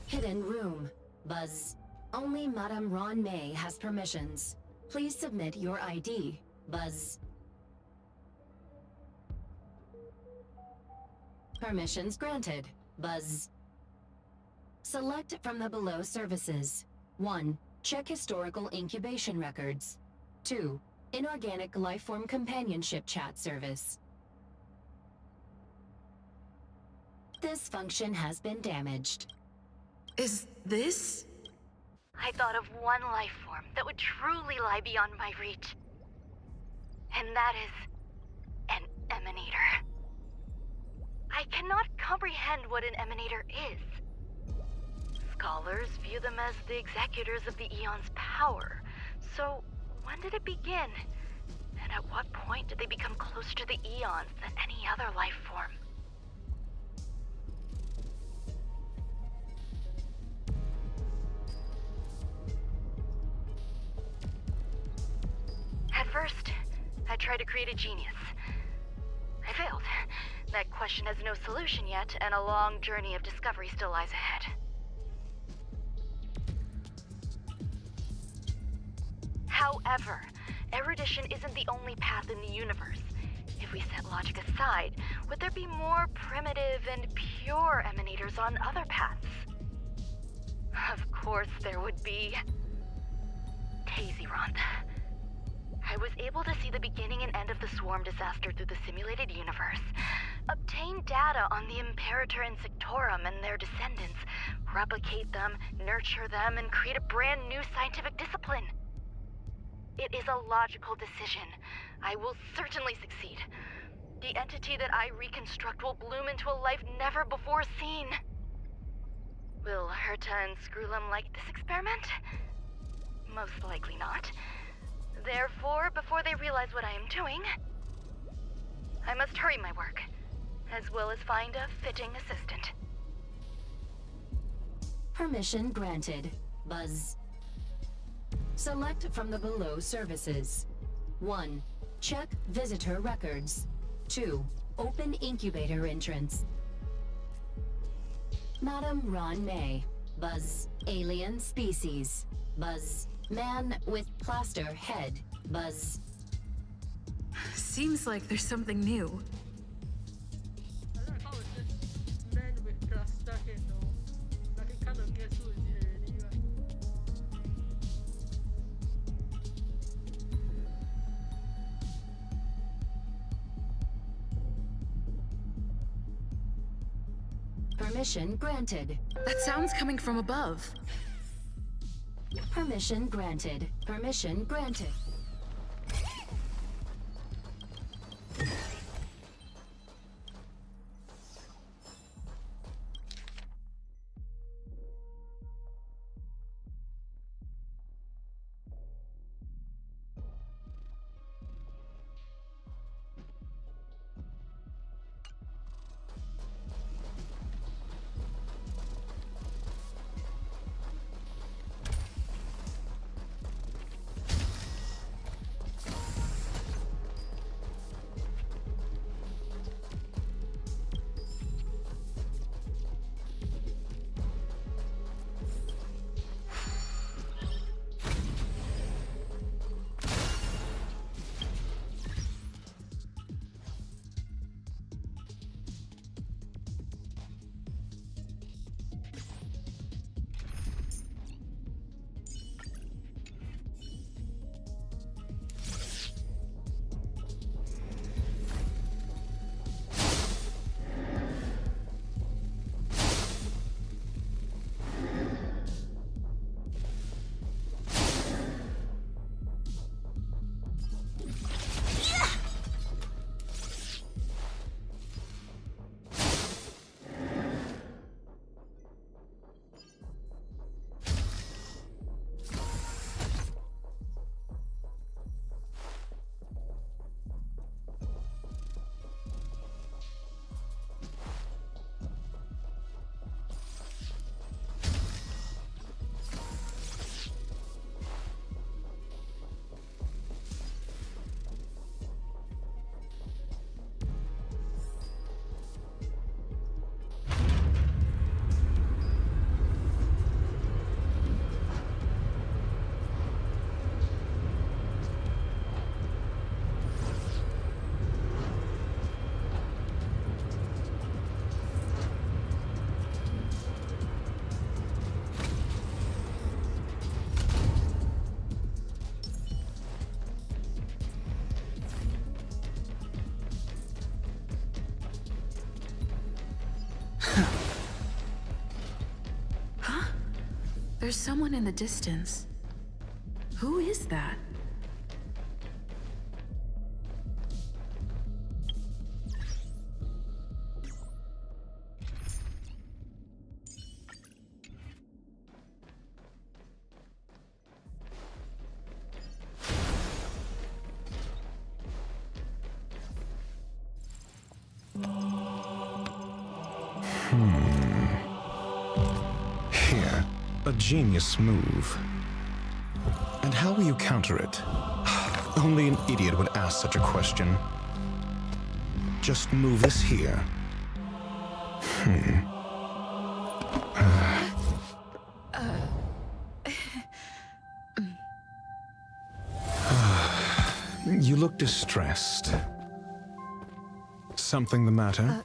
Hidden room. Buzz. Only Madame Ran-Mei has permissions. Please submit your ID. Buzz. Permissions granted. Buzz. Select from the below services. 1. Check historical incubation records. 2. Inorganic lifeform companionship chat service. This function has been damaged. Is this? I thought of one life form that would truly lie beyond my reach. And that is an emanator. I cannot comprehend what an emanator is. Scholars view them as the executors of the Eon's power. So, when did it begin? And at what point did they become closer to the Eons than any other life form? At first, I tried to create a genius. I failed. That question has no solution yet, and a long journey of discovery still lies ahead. However, erudition isn't the only path in the universe. If we set logic aside, would there be more primitive and pure emanators on other paths? Of course there would be. Tazyronth. I was able to see the beginning and end of the swarm disaster through the simulated universe, obtain data on the Imperator and Sectorum and their descendants, replicate them, nurture them, and create a brand new scientific discipline. It is a logical decision. I will certainly succeed. The entity that I reconstruct will bloom into a life never before seen. Will Herta and Screwlum like this experiment? Most likely not. Therefore, before they realize what I am doing, I must hurry my work, as well as find a fitting assistant. Permission granted. Buzz. Select from the below services. 1. Check visitor records. 2. Open incubator entrance. Madam Ron May. Buzz. Alien species. Buzz. Man with plaster head. Buzz. Seems like there's something new. I like how it says man with cluster head though. I can kind of guess who it is already, right? Permission granted. That sound's coming from above. Permission granted. Permission granted. Huh? There's someone in the distance. Who is that? Here, a genius move. And how will you counter it? Only an idiot would ask such a question. Just move this here. You look distressed. Something the matter?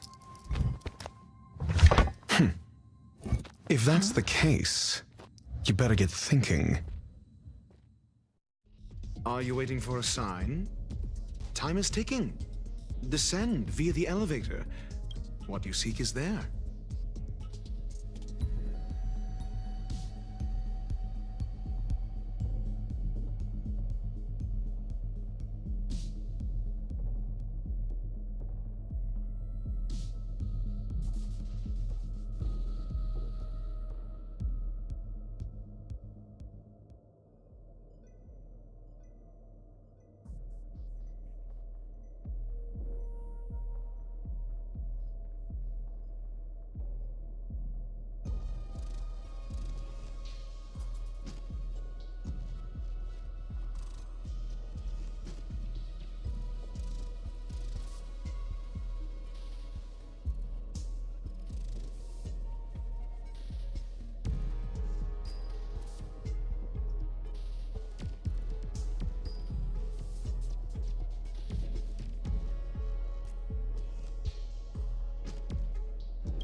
If that's the case, you better get thinking. Are you waiting for a sign? Time is ticking. Descend via the elevator. What you seek is there.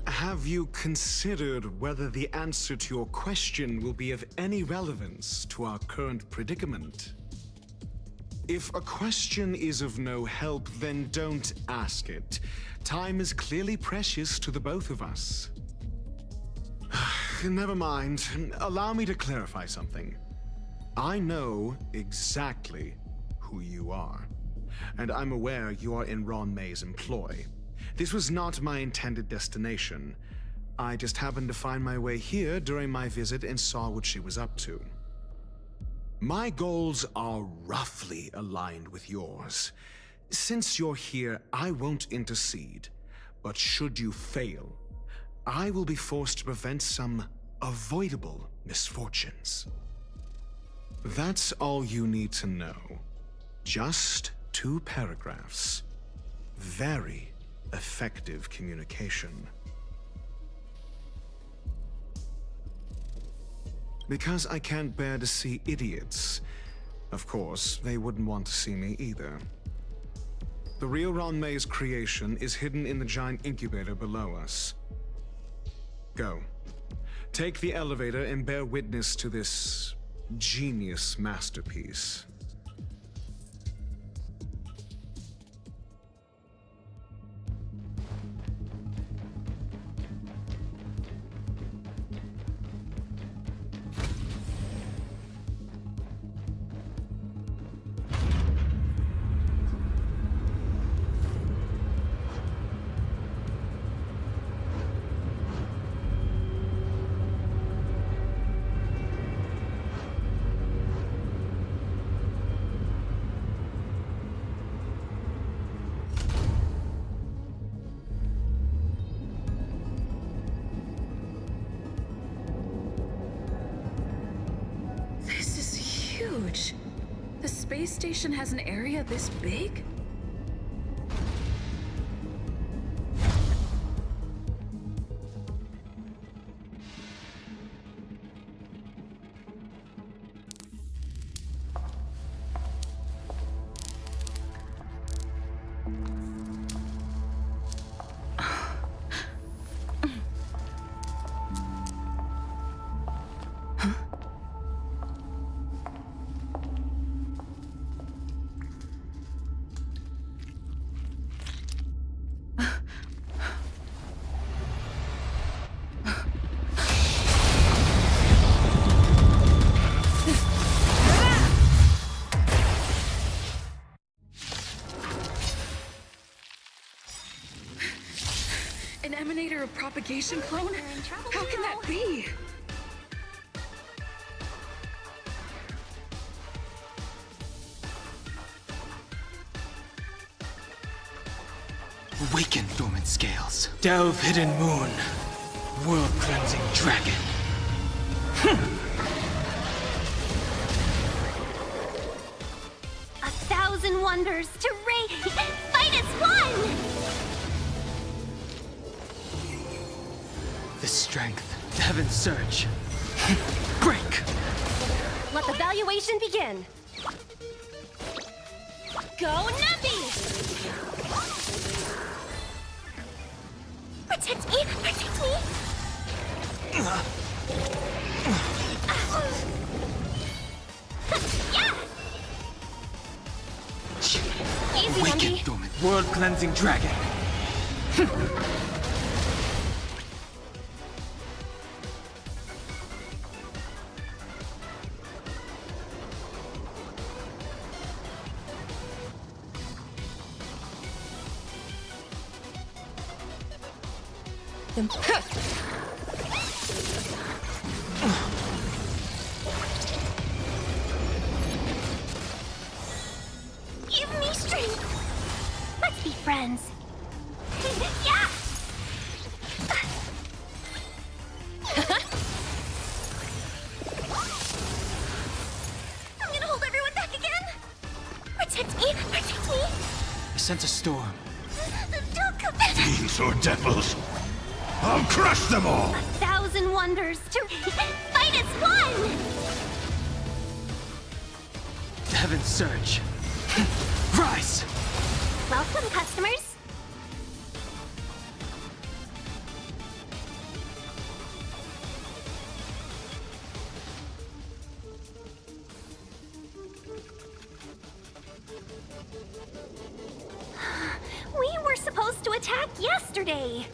Have you considered whether the answer to your question will be of any relevance to our current predicament? If a question is of no help, then don't ask it. Time is clearly precious to the both of us. Never mind. Allow me to clarify something. I know exactly who you are, and I'm aware you are in Ron May's employ. This was not my intended destination. I just happened to find my way here during my visit and saw what she was up to. My goals are roughly aligned with yours. Since you're here, I won't intercede. But should you fail, I will be forced to prevent some avoidable misfortunes. That's all you need to know. Just 2 paragraphs. Very effective communication. Because I can't bear to see idiots. Of course, they wouldn't want to see me either. The real Ron May's creation is hidden in the giant incubator below us. Go. Take the elevator and bear witness to this genius masterpiece. The space station has an area this big? Emanator a propagation clone? How can that be? Awaken, dormant scales. Delve, hidden moon. World-cleansing dragon. 1,000 wonders to fight as one! The strength. The heaven's surge. Break! Let the valuation begin. Go Nappy! Protect me! Protect me! Yeah! Easy, Awaken, Lumpy. dormant. World-cleansing dragon. Give me strength! Let's be friends. Yeah! I'm gonna hold everyone back again! Protect me! Protect me! I sense a storm. Don't come back! Fiends or devils, I'll crush them all! 1,000 wonders to fight as one! The heaven's surge. Rise! Welcome, customers. We were supposed to attack yesterday.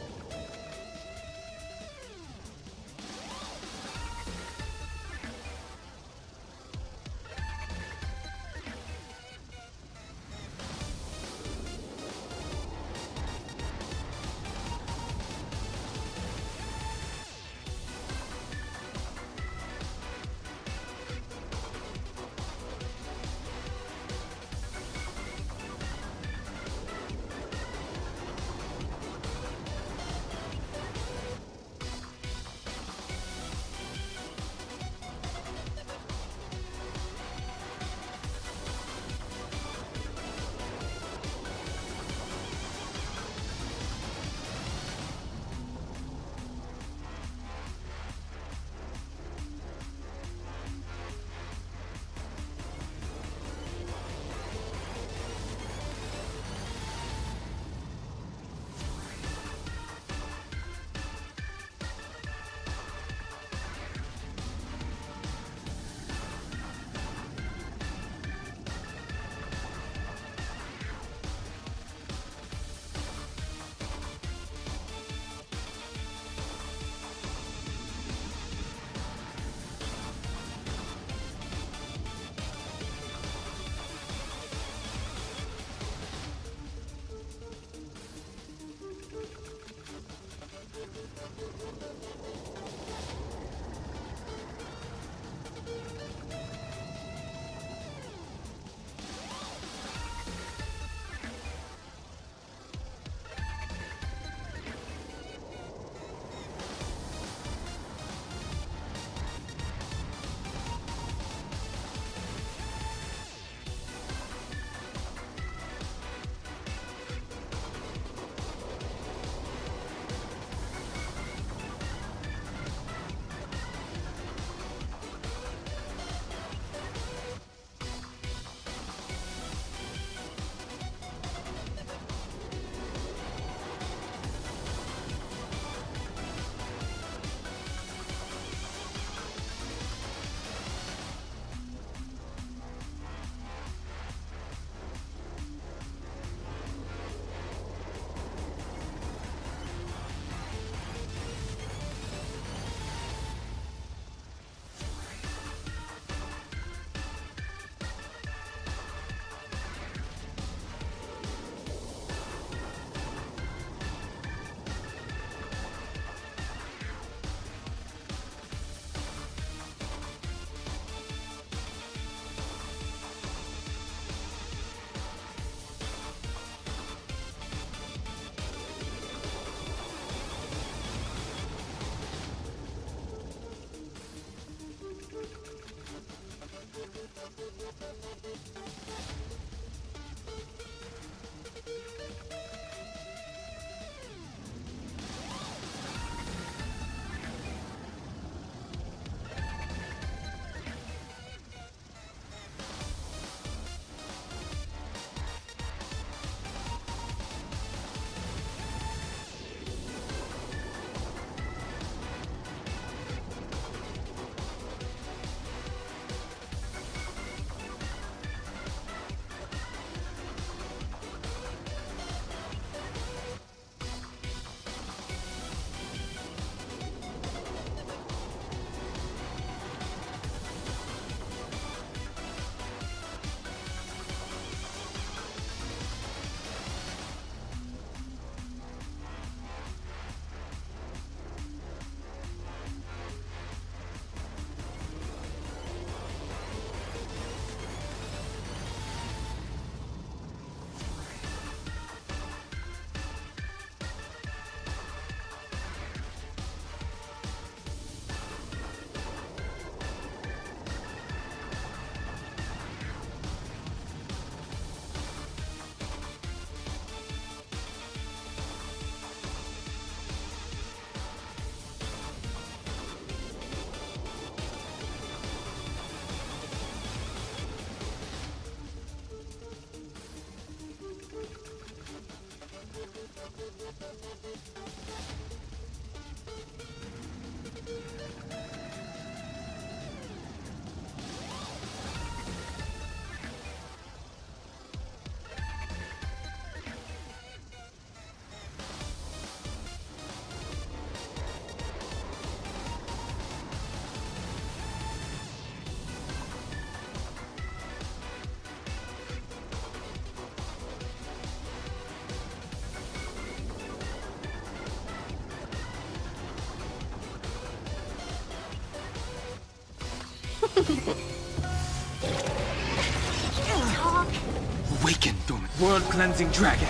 Awaken, dormant world-cleansing dragon.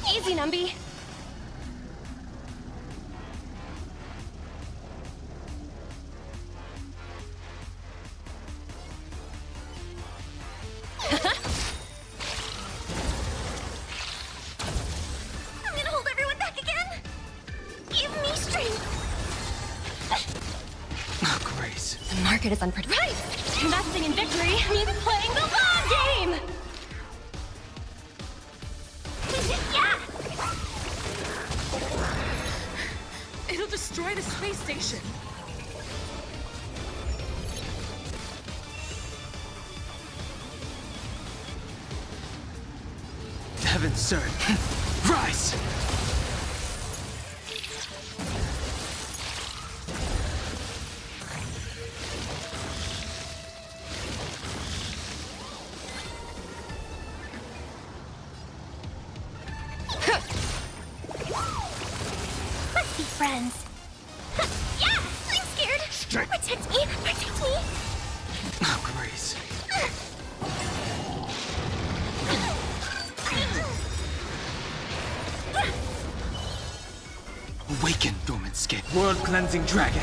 Easy, Numby. I'm gonna hold everyone back again. Give me strength. Oh, Grace. The market is unpredictable. Right! Investing in victory means playing the long game! Yeah! It'll destroy the space station. Heaven's surge. Rise! Let's be friends. Yeah! I'm scared! Protect me! Protect me! Oh, Grace. Awaken, dormant skin. World-cleansing dragon.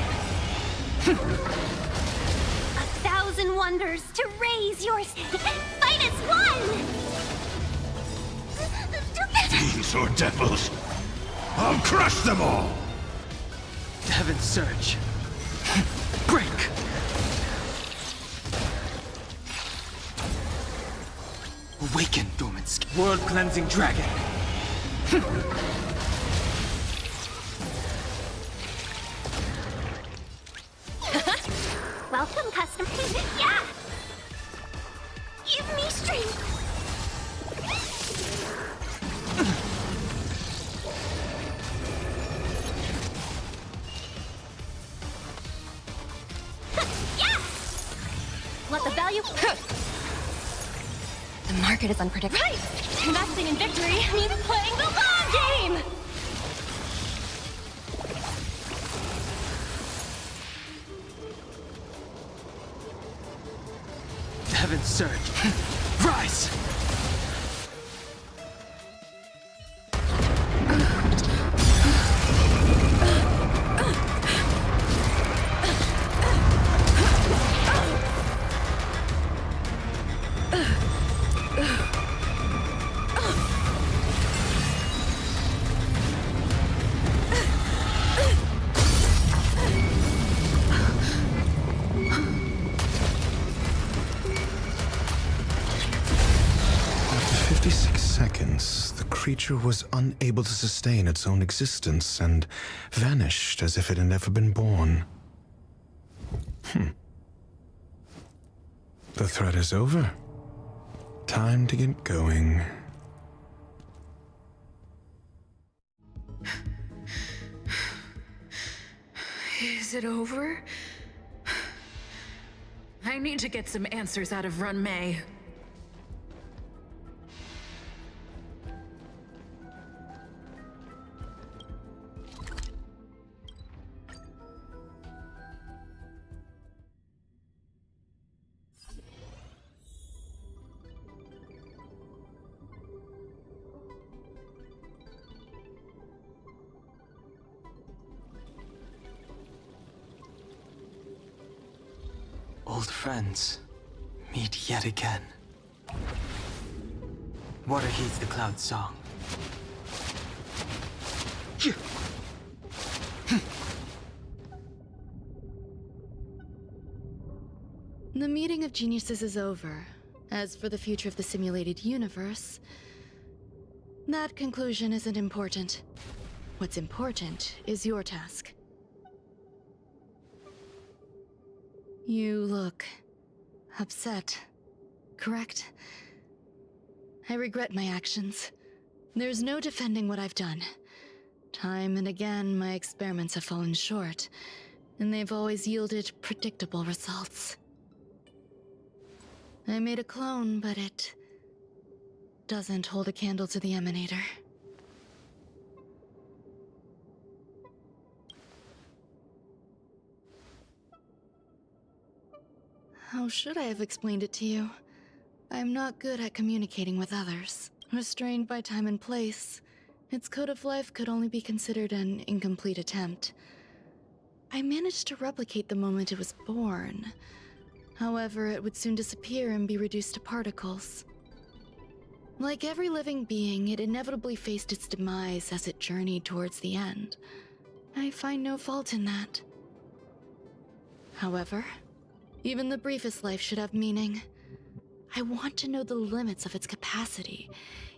1,000 wonders to raise your fight as one! Fiends or devils, I'll crush them all! Heaven's surge. Break! Awaken, dormant skin. World-cleansing dragon. Welcome, customer. Yeah! Give me strength! Yeah! Let the value... The market is unpredictable. Right! Investing in victory means playing the long game! Heaven's surge. Rise! After 56 seconds, the creature was unable to sustain its own existence and vanished as if it had never been born. The threat is over. Time to get going. Is it over? I need to get some answers out of Run May. Old friends, meet yet again. Water heeds the cloud song. The meeting of geniuses is over, As for the future of the simulated universe, that conclusion isn't important. What's important is your task. You look upset, correct? I regret my actions. There's no defending what I've done. Time and again, my experiments have fallen short, and they've always yielded predictable results. I made a clone, but it doesn't hold a candle to the Emanator. How should I have explained it to you? I'm not good at communicating with others. Restrained by time and place, its code of life could only be considered an incomplete attempt. I managed to replicate the moment it was born. However, it would soon disappear and be reduced to particles. Like every living being, it inevitably faced its demise as it journeyed towards the end. I find no fault in that. However, even the briefest life should have meaning. I want to know the limits of its capacity.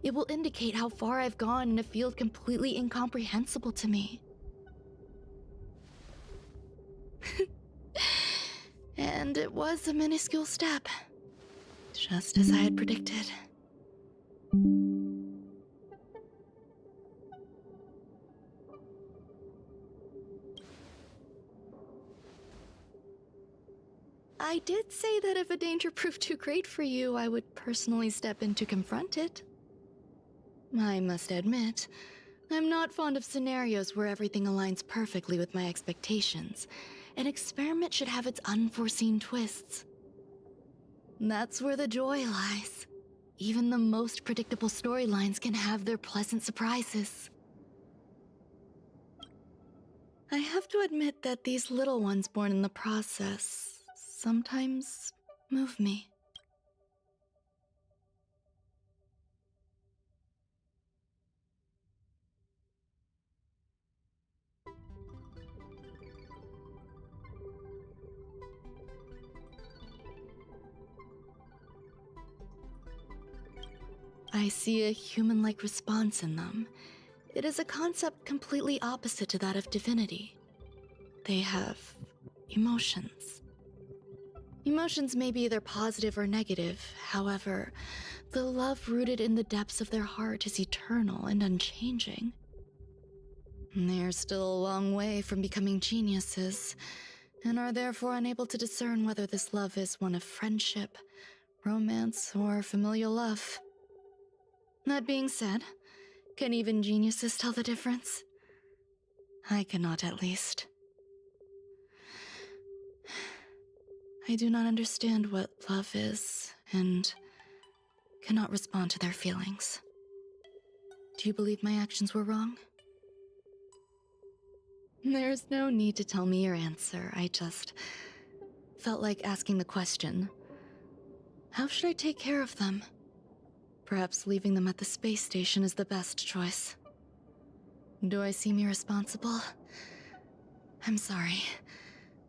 It will indicate how far I've gone in a field completely incomprehensible to me. And it was a minuscule step, just as I had predicted. I did say that if a danger proved too great for you, I would personally step in to confront it. I must admit, I'm not fond of scenarios where everything aligns perfectly with my expectations. An experiment should have its unforeseen twists. That's where the joy lies. Even the most predictable storylines can have their pleasant surprises. I have to admit that these little ones born in the process sometimes move me. I see a human-like response in them. It is a concept completely opposite to that of divinity. They have emotions. Emotions may be either positive or negative. However, the love rooted in the depths of their heart is eternal and unchanging. They're still a long way from becoming geniuses, and are therefore unable to discern whether this love is one of friendship, romance, or familial love. That being said, can even geniuses tell the difference? I cannot, at least. I do not understand what love is, and cannot respond to their feelings. Do you believe my actions were wrong? There's no need to tell me your answer. I just felt like asking the question. How should I take care of them? Perhaps leaving them at the space station is the best choice. Do I seem irresponsible? I'm sorry.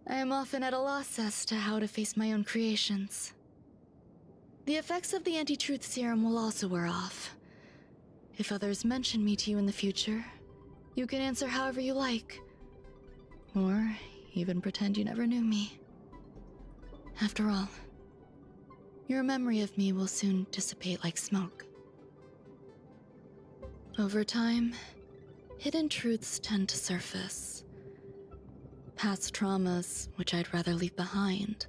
I am often at a loss as to how to face my own creations. The effects of the anti-truth serum will also wear off. If others mention me to you in the future, you can answer however you like. Or even pretend you never knew me. After all, your memory of me will soon dissipate like smoke. Over time, hidden truths tend to surface. Past traumas, which I'd rather leave behind,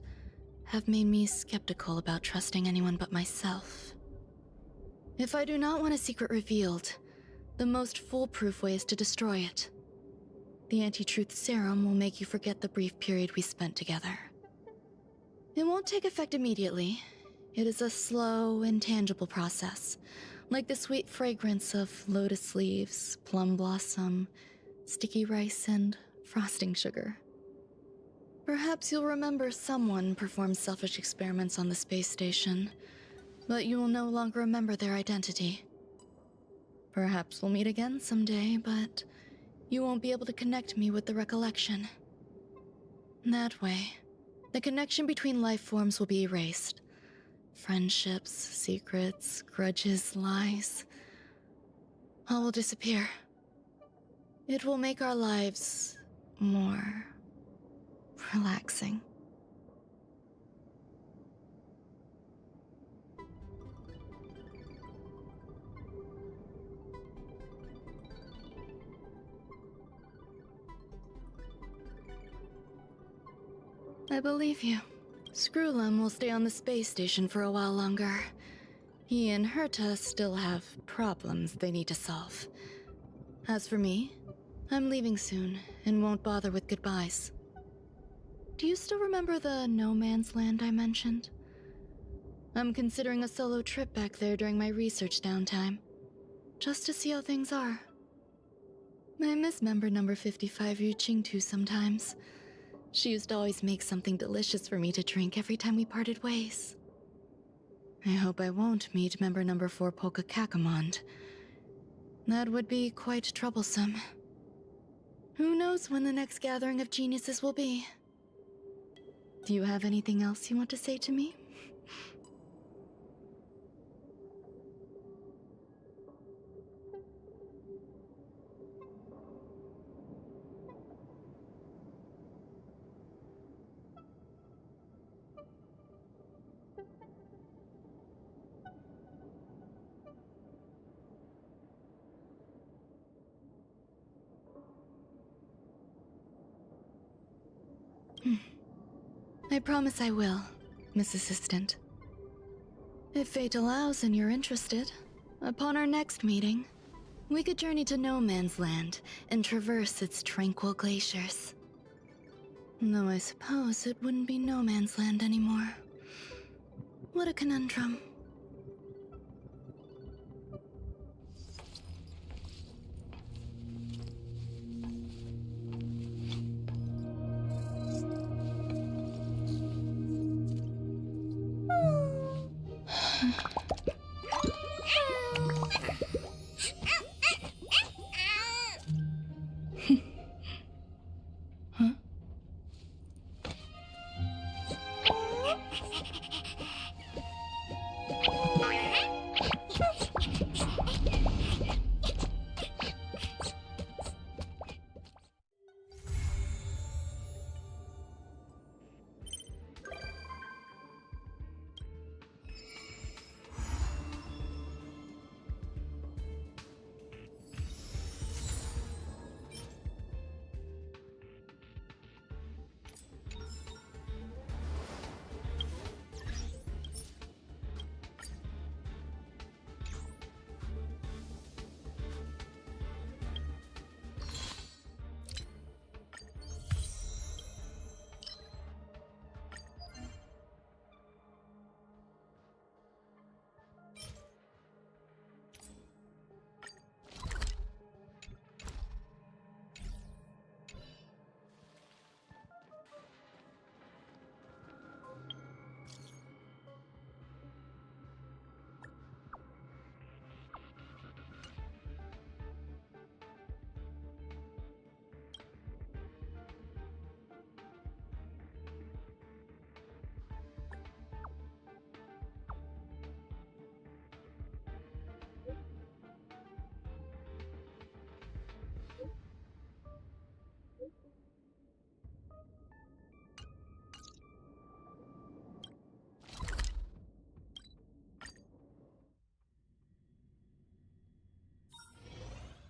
have made me skeptical about trusting anyone but myself. If I do not want a secret revealed, the most foolproof way is to destroy it. The anti-truth serum will make you forget the brief period we spent together. It won't take effect immediately. It is a slow, intangible process, like the sweet fragrance of lotus leaves, plum blossom, sticky rice, and frosting sugar. Perhaps you'll remember someone performed selfish experiments on the space station, but you will no longer remember their identity. Perhaps we'll meet again someday, but you won't be able to connect me with the recollection. That way, the connection between life forms will be erased. Friendships, secrets, grudges, lies. All will disappear. It will make our lives more relaxing. I believe you. Screwlum will stay on the space station for a while longer. He and Herta still have problems they need to solve. As for me, I'm leaving soon and won't bother with goodbyes. Do you still remember the no man's land I mentioned? I'm considering a solo trip back there during my research downtime, just to see how things are. I miss member number 55 Yu Qingtu sometimes. She used to always make something delicious for me to drink every time we parted ways. I hope I won't meet member number 4 Polka Kakamond. That would be quite troublesome. Who knows when the next gathering of geniuses will be? Do you have anything else you want to say to me? I promise I will, Miss Assistant. If fate allows and you're interested, upon our next meeting, we could journey to No Man's Land and traverse its tranquil glaciers. Though I suppose it wouldn't be No Man's Land anymore. What a conundrum.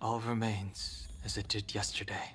All remains as it did yesterday.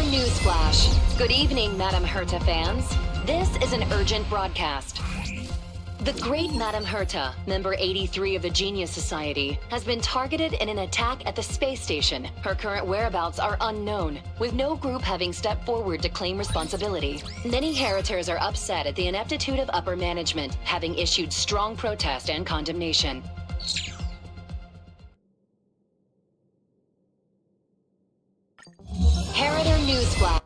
Newsflash. Good evening, Madame Herta fans. This is an urgent broadcast. The great Madame Herta, member 83 of the Genius Society, has been targeted in an attack at the space station. Her current whereabouts are unknown, with no group having stepped forward to claim responsibility. Many Heritors are upset at the ineptitude of upper management, having issued strong protest and condemnation. Heritor Newsflash.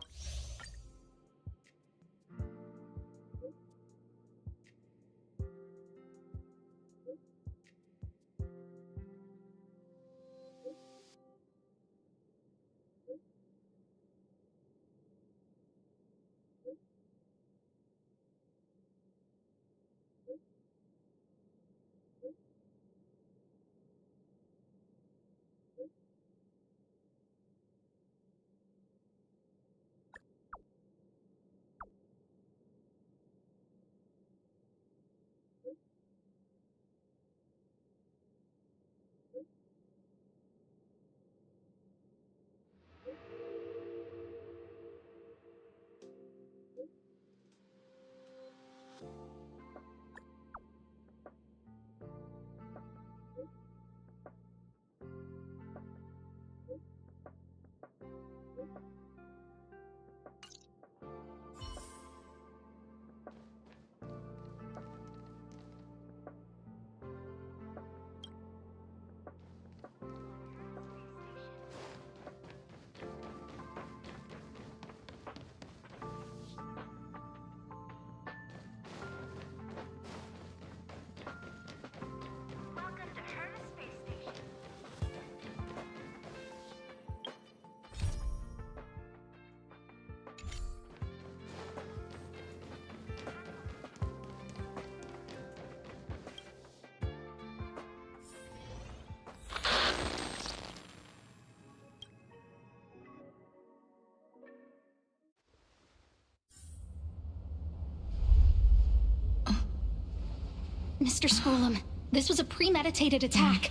Mr. Scrollum, this was a premeditated attack.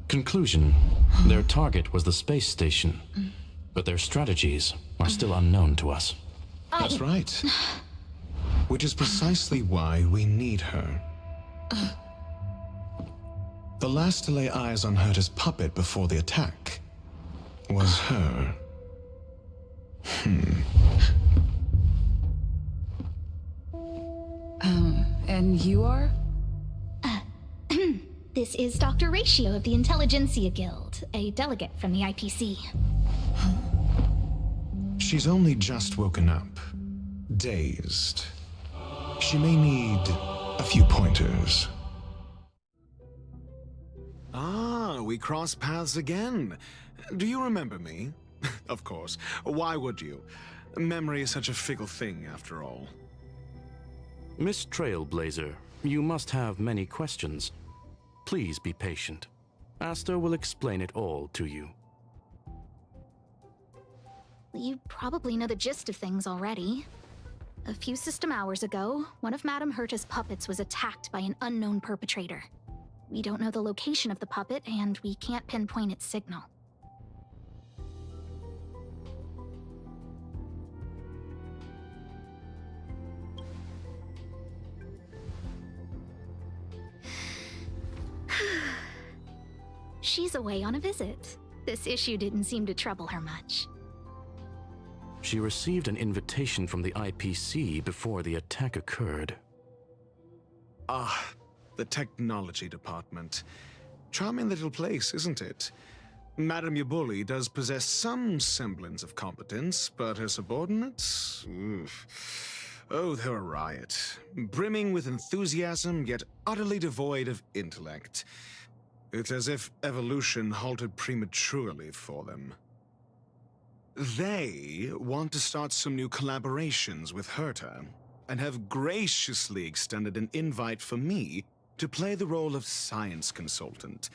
Conclusion. Their target was the space station, but their strategies are still unknown to us. That's right. Which is precisely why we need her. The last to lay eyes on Herta's puppet before the attack was her. And you are? This is Dr. Ratio of the Intelligentsia Guild, a delegate from the IPC. She's only just woken up, dazed. She may need a few pointers. Ah, we cross paths again. Do you remember me? Of course. Why would you? Memory is such a fickle thing, after all. Miss Trailblazer, you must have many questions. Please be patient. Asta will explain it all to you. You probably know the gist of things already. A few system hours ago, one of Madame Herta's puppets was attacked by an unknown perpetrator. We don't know the location of the puppet, and we can't pinpoint its signal. She's away on a visit. This issue didn't seem to trouble her much. She received an invitation from the IPC before the attack occurred. Ah, the technology department. Charming little place, isn't it? Madame Yabuli does possess some semblance of competence, but her subordinates? Oof. Oh, they're a riot. Brimming with enthusiasm, yet utterly devoid of intellect. It's as if evolution halted prematurely for them. They want to start some new collaborations with Herta, and have graciously extended an invite for me to play the role of science consultant.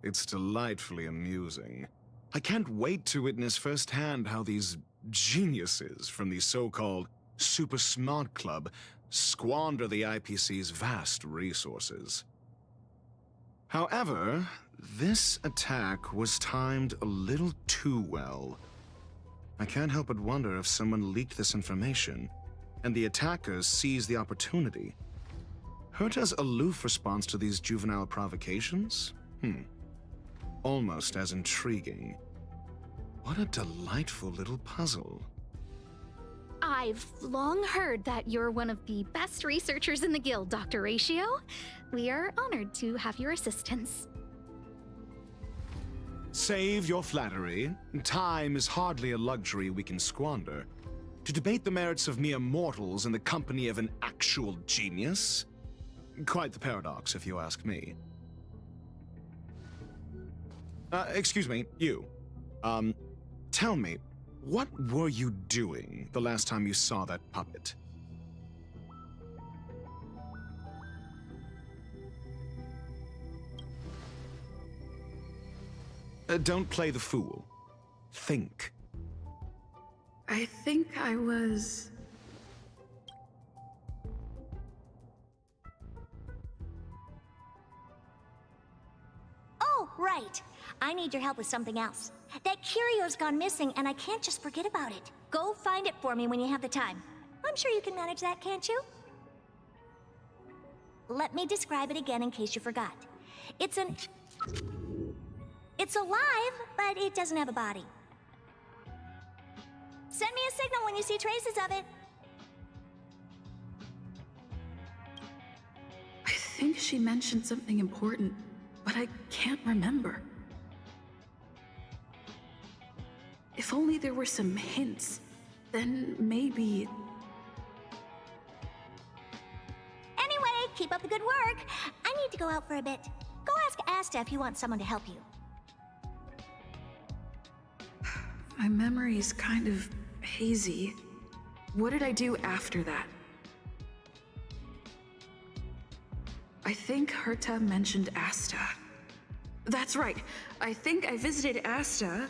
It's delightfully amusing. I can't wait to witness firsthand how these geniuses from the so-called Super Smart Club squander the IPC's vast resources. However, this attack was timed a little too well. I can't help but wonder if someone leaked this information, and the attackers seized the opportunity. Herta's aloof response to these juvenile provocations? Almost as intriguing. What a delightful little puzzle. I've long heard that you're one of the best researchers in the guild, Dr. Ratio. We are honored to have your assistance. Save your flattery. Time is hardly a luxury we can squander. To debate the merits of mere mortals in the company of an actual genius? Quite the paradox, if you ask me. Excuse me, you. Tell me, what were you doing the last time you saw that puppet? Don't play the fool. Think. I think I was... Oh, right. I need your help with something else. That curio's gone missing, and I can't just forget about it. Go find it for me when you have the time. I'm sure you can manage that, can't you? Let me describe it again in case you forgot. It's alive, but it doesn't have a body. Send me a signal when you see traces of it. I think she mentioned something important, but I can't remember. If only there were some hints, then maybe... Anyway, keep up the good work. I need to go out for a bit. Go ask Asta if you want someone to help you. My memory's kind of hazy. What did I do after that? I think Herta mentioned Asta. That's right. I think I visited Asta.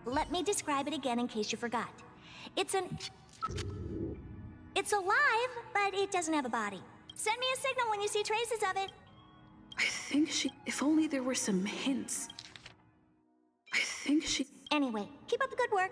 Let me describe it again in case you forgot. It's alive, but it doesn't have a body. Send me a signal when you see traces of it. I think she... If only there were some hints. I think she... Anyway, keep up the good work.